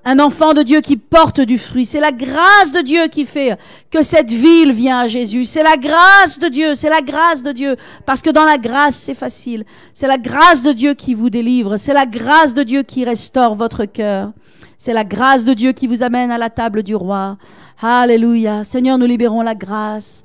un enfant de Dieu qui porte du fruit. C'est la grâce de Dieu qui fait que cette ville vient à Jésus. C'est la grâce de Dieu, c'est la grâce de Dieu. Parce que dans la grâce, c'est facile. C'est la grâce de Dieu qui vous délivre. C'est la grâce de Dieu qui restaure votre cœur. C'est la grâce de Dieu qui vous amène à la table du roi. Alléluia. Seigneur, nous libérons la grâce.